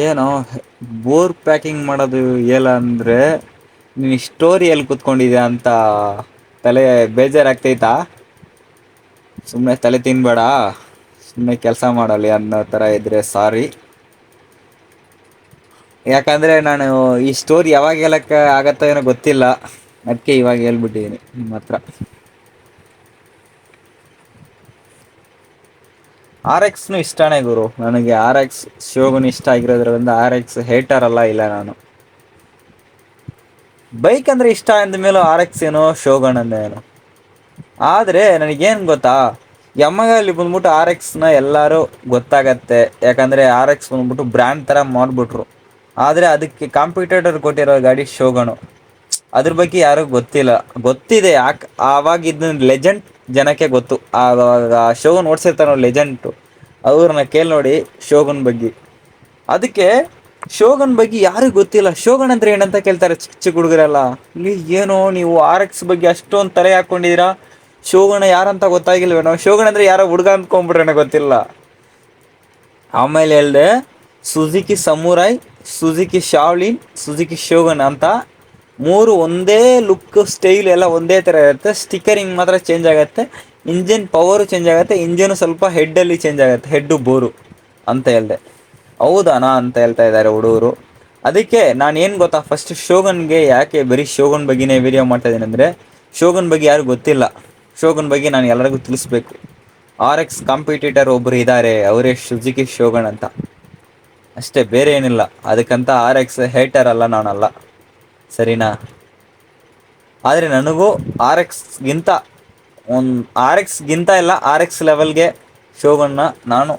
ಏನೋ ಬೋರ್ ಪ್ಯಾಕಿಂಗ್ ಮಾಡೋದು ಎಲ್ಲ ಅಂದರೆ, ನೀನು ಸ್ಟೋರಿಯಲ್ಲಿ ಕೂತ್ಕೊಂಡಿದ್ಯಾ ಅಂತ ತಲೆ ಬೇಜಾರಾಗ್ತೈತಾ? ಸುಮ್ಮನೆ ತಲೆ ತಿನ್ಬೇಡ, ಸುಮ್ಮನೆ ಕೆಲಸ ಮಾಡಲಿ ಅನ್ನೋ ಥರ ಇದ್ದರೆ ಸಾರಿ. ಯಾಕಂದರೆ ನಾನು ಈ ಸ್ಟೋರಿ ಯಾವಾಗ ಹೇಳಕ್ಕೆ ಆಗತ್ತೋ ಏನೋ ಗೊತ್ತಿಲ್ಲ, ಅದಕ್ಕೆ ಇವಾಗ ಹೇಳ್ಬಿಟ್ಟಿದ್ದೀನಿ ನಿಮ್ಮ ಹತ್ರ. RXನೂ ಇಷ್ಟನೇ ಗುರು ನನಗೆ. RX ಶೋಗುನ್ ಇಷ್ಟ ಆಗಿರೋದ್ರಿಂದ RX ಹೇಟರ್ ಅಲ್ಲ, ಇಲ್ಲ ನಾನು. ಬೈಕ್ ಅಂದರೆ ಇಷ್ಟ ಅಂದಮೇಲೂ RX ಏನೋ ಶೋಗನ್ ಅಂದೇನೋ. ಆದರೆ ನನಗೇನು ಗೊತ್ತಾ, ಯಮಗಲ್ಲಿ ಬಂದ್ಬಿಟ್ಟು RXನ ಎಲ್ಲರೂ ಗೊತ್ತಾಗತ್ತೆ, ಯಾಕಂದರೆ RX ಬಂದ್ಬಿಟ್ಟು ಬ್ರ್ಯಾಂಡ್ ಥರ ಮಾಡಿಬಿಟ್ರು. ಆದರೆ ಅದಕ್ಕೆ ಕಾಂಪಿಟೇಟರ್ ಕೊಟ್ಟಿರೋ ಗಾಡಿ ಶೋಗನು, ಅದ್ರ ಬಗ್ಗೆ ಯಾರೂ ಗೊತ್ತಿಲ್ಲ. ಗೊತ್ತಿದೆ ಯಾಕೆ, ಆವಾಗ ಇದನ್ನ ಲೆಜೆಂಡ್ ಜನಕ್ಕೆ ಗೊತ್ತು. ಆವಾಗ ಶೋಗನ್ ಓಡಿಸಿರ್ತಾರೋ ಲೆಜೆಂಟು, ಅವ್ರನ್ನ ಕೇಳಿ ನೋಡಿ ಶೋಗನ್ ಬಗ್ಗೆ. ಅದಕ್ಕೆ ಶೋಗನ್ ಬಗ್ಗೆ ಯಾರಿಗೂ ಗೊತ್ತಿಲ್ಲ. ಶೋಗನ್ ಅಂದರೆ ಏನಂತ ಕೇಳ್ತಾರೆ ಚಿಕ್ಕ ಚಿಕ್ಕ ಹುಡುಗರೆಲ್ಲ. ಇಲ್ಲಿ ಏನೋ ನೀವು RX ಬಗ್ಗೆ ಅಷ್ಟೊಂದು ತಲೆ ಹಾಕ್ಕೊಂಡಿದ್ದೀರಾ, ಶೋಗನ್ ಯಾರಂತ ಗೊತ್ತಾಗಿಲ್ವೇನೋ, ಶೋಗನ್ ಅಂದರೆ ಯಾರೋ ಹುಡುಗ ಅಂದ್ಕೊಂಡ್ಬಿಟ್ರೇನೋ ಗೊತ್ತಿಲ್ಲ. ಆಮೇಲೆ ಹೇಳಿದೆ Suzuki samurai, Suzuki ಶಾವ್ಲಿನ್, Suzuki Shogun ಅಂತ 3 ಒಂದೇ ಲುಕ್, ಸ್ಟೈಲ್ ಎಲ್ಲ ಒಂದೇ ಥರ ಇರುತ್ತೆ. ಸ್ಟಿಕ್ಕರಿಂಗ್ ಮಾತ್ರ ಚೇಂಜ್ ಆಗುತ್ತೆ, ಇಂಜಿನ್ ಪವರು ಚೇಂಜ್ ಆಗುತ್ತೆ, ಇಂಜಿನು ಸ್ವಲ್ಪ ಹೆಡ್ಡಲ್ಲಿ ಚೇಂಜ್ ಆಗುತ್ತೆ, ಹೆಡ್ಡು ಬೋರು ಅಂತ ಹೇಳಿದೆ. ಹೌದಾನಾ ಅಂತ ಹೇಳ್ತಾ ಇದ್ದಾರೆ ಹುಡುಗರು. ಅದಕ್ಕೆ ನಾನು ಏನು ಗೊತ್ತಾ, ಫಸ್ಟ್ ಶೋಗನ್ಗೆ ಯಾಕೆ ಬರೀ ಶೋಗನ್ ಬಗ್ಗೆನೇ ವಿಡಿಯೋ ಮಾಡ್ತಾಯಿದ್ದೀನಿ ಅಂದರೆ, ಶೋಗನ್ ಬಗ್ಗೆ ಯಾರು ಗೊತ್ತಿಲ್ಲ. ಶೋಗನ್ ಬಗ್ಗೆ ನಾನು ಎಲ್ಲರಿಗೂ ತಿಳಿಸ್ಬೇಕು. RX ಕಾಂಪಿಟೇಟರ್ ಒಬ್ಬರು ಇದ್ದಾರೆ, ಅವರೇ ಸುಜುಕಿ ಶೋಗನ್ ಅಂತ, ಅಷ್ಟೇ, ಬೇರೆ ಏನಿಲ್ಲ. ಅದಕ್ಕಂತ RX ಹೇಟರ್ ಅಲ್ಲ, ನಾನಲ್ಲ, ಸರಿನಾ? ಆದರೆ ನನಗೂ RXಗಿಂತ ಇಲ್ಲ, RX ಲೆವೆಲ್ಗೆ ಶೋಗನ್ನ ನಾನು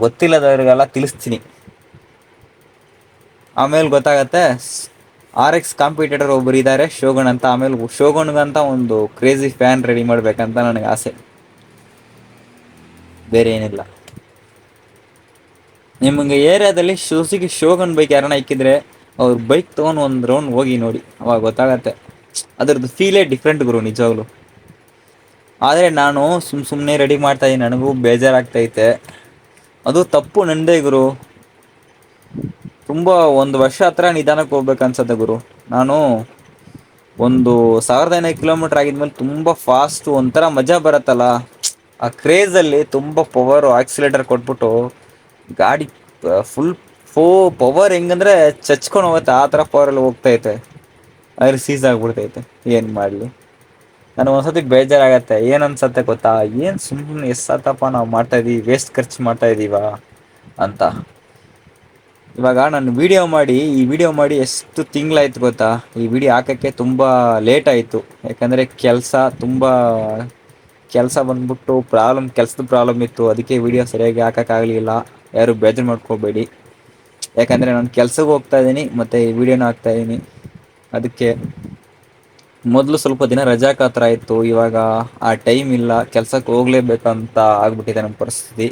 ಗೊತ್ತಿಲ್ಲದವ್ರಿಗೆಲ್ಲ ತಿಳಿಸ್ತೀನಿ. ಆಮೇಲೆ ಗೊತ್ತಾಗತ್ತೆ RX ಕಾಂಪಿಟೇಟರ್ ಒಬ್ಬರು ಇದ್ದಾರೆ ಶೋಗನ್ ಅಂತ. ಆಮೇಲೆ ಶೋಗನ್ಗಂತ ಒಂದು ಕ್ರೇಜಿ ಫ್ಯಾನ್ ರೆಡಿ ಮಾಡಬೇಕಂತ ನನಗೆ ಆಸೆ, ಬೇರೆ ಏನಿಲ್ಲ. ನಿಮಗೆ ಏರಿಯಾದಲ್ಲಿ ಸುಜುಕಿ ಶೋಗನ್ ಬೈಕ್ ಯಾರನ್ನ ಇಕ್ಕಿದ್ರೆ ಅವ್ರ ಬೈಕ್ ತೊಗೊಂಡು ಒಂದು ರೌಂಡ್ ಹೋಗಿ ನೋಡಿ, ಅವಾಗ ಗೊತ್ತಾಗತ್ತೆ. ಅದ್ರದ್ದು ಫೀಲೇ ಡಿಫ್ರೆಂಟ್ ಗುರು ನಿಜವಾಗ್ಲು. ಆದರೆ ನಾನು ಸುಮ್ಮನೆ ರೆಡಿ ಮಾಡ್ತಾಯಿದ್ದೀನಿ, ನನಗೂ ಬೇಜಾರಾಗ್ತೈತೆ. ಅದು ತಪ್ಪು ನಂದೇ ಗುರು. ತುಂಬ 1 ವರ್ಷ ಹತ್ರ ನಿಧಾನಕ್ಕೆ ಹೋಗ್ಬೇಕು ಅನ್ಸತ್ತೆ ಗುರು. ನಾನು ಒಂದು 1500 ಕಿಲೋಮೀಟ್ರ್ ಆಗಿದ್ಮೇಲೆ ತುಂಬ ಫಾಸ್ಟು ಒಂಥರ ಮಜಾ ಬರುತ್ತಲ್ಲ, ಆ ಕ್ರೇಜಲ್ಲಿ ತುಂಬ ಪವರು ಆಕ್ಸಿಲೇಟರ್ ಕೊಟ್ಬಿಟ್ಟು ಗಾಡಿ ಫುಲ್ ಪವರ್ ಹೆಂಗಂದರೆ ಚಚ್ಕೊಂಡು ಹೋಗುತ್ತೆ, ಆ ಥರ ಪವರಲ್ಲಿ ಹೋಗ್ತೈತೆ. ಆದರೆ ಸೀಸ್ ಆಗಿಬಿಡ್ತೈತೆ, ಏನು ಮಾಡಲಿ. ನನಗೆ ಒಂದ್ಸತಿ ಬೇಜಾರಾಗತ್ತೆ, ಏನು ಅನ್ಸತ್ತೆ ಗೊತ್ತಾ, ಏನು ಸುಮ್ಮನೆ ಎಷ್ಟಪ್ಪ ನಾವು ಮಾಡ್ತಾ ಇದೀವಿ, ವೇಸ್ಟ್ ಖರ್ಚು ಮಾಡ್ತಾ ಇದ್ದೀವ ಅಂತ. ಇವಾಗ ನಾನು ಈ ವಿಡಿಯೋ ಮಾಡಿ ಎಷ್ಟು ತಿಂಗಳಾಯ್ತು ಗೊತ್ತಾ. ಈ ವಿಡಿಯೋ ಹಾಕೋಕ್ಕೆ ತುಂಬ ಲೇಟ್ ಆಯಿತು, ಯಾಕಂದರೆ ಕೆಲಸ ಬಂದ್ಬಿಟ್ಟು ಕೆಲಸದ ಪ್ರಾಬ್ಲಮ್ ಇತ್ತು. ಅದಕ್ಕೆ ವಿಡಿಯೋ ಸರಿಯಾಗಿ ಹಾಕೋಕ್ಕಾಗಲಿಲ್ಲ. ಯಾರು ಬೇಜಾರು ಮಾಡ್ಕೋಬೇಡಿ, ಯಾಕಂದರೆ ನಾನು ಕೆಲ್ಸಕ್ಕೆ ಹೋಗ್ತಾ ಇದ್ದೀನಿ ಮತ್ತು ಈ ವಿಡಿಯೋನ ಹಾಕ್ತಾಯಿದ್ದೀನಿ. ಅದಕ್ಕೆ ಮೊದಲು ಸ್ವಲ್ಪ ದಿನ ರಜಾಕ್ ಹತ್ರ ಇತ್ತು, ಇವಾಗ ಆ ಟೈಮ್ ಇಲ್ಲ, ಕೆಲ್ಸಕ್ಕೆ ಹೋಗಲೇಬೇಕಂತ ಆಗ್ಬಿಟ್ಟಿದೆ ನಮ್ಮ ಪರಿಸ್ಥಿತಿ.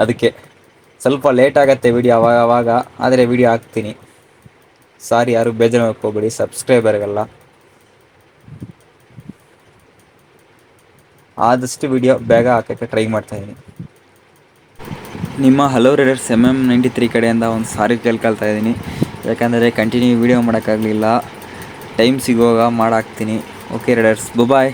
ಅದಕ್ಕೆ ಸ್ವಲ್ಪ ಲೇಟ್ ಆಗುತ್ತೆ ವಿಡಿಯೋ ಅವಾಗ, ಆದರೆ ವಿಡಿಯೋ ಹಾಕ್ತೀನಿ. ಸಾರಿ, ಯಾರು ಬೇಜಾರು ಮಾಡ್ಕೋಬೇಡಿ ಸಬ್ಸ್ಕ್ರೈಬರ್ಗೆಲ್ಲ. ಆದಷ್ಟು ವಿಡಿಯೋ ಬೇಗ ಹಾಕೋಕ್ಕೆ ಟ್ರೈ ಮಾಡ್ತಾಯಿದ್ದೀನಿ. ನಿಮ್ಮ ಹಲೋ ರೈಡರ್ಸ್ MM93 ಕಡೆಯಿಂದ ಒಂದು ಸಾರಿ ಕೇಳ್ಕೊಳ್ತಾ ಇದ್ದೀನಿ, ಯಾಕಂದರೆ ಕಂಟಿನ್ಯೂ ವಿಡಿಯೋ ಮಾಡೋಕ್ಕಾಗಲಿಲ್ಲ. ಟೈಮ್ ಸಿಗುವಾಗ ಮಾಡಾಕ್ತೀನಿ. ಓಕೆ ರೈಡರ್ಸ್, ಬಾಯ್.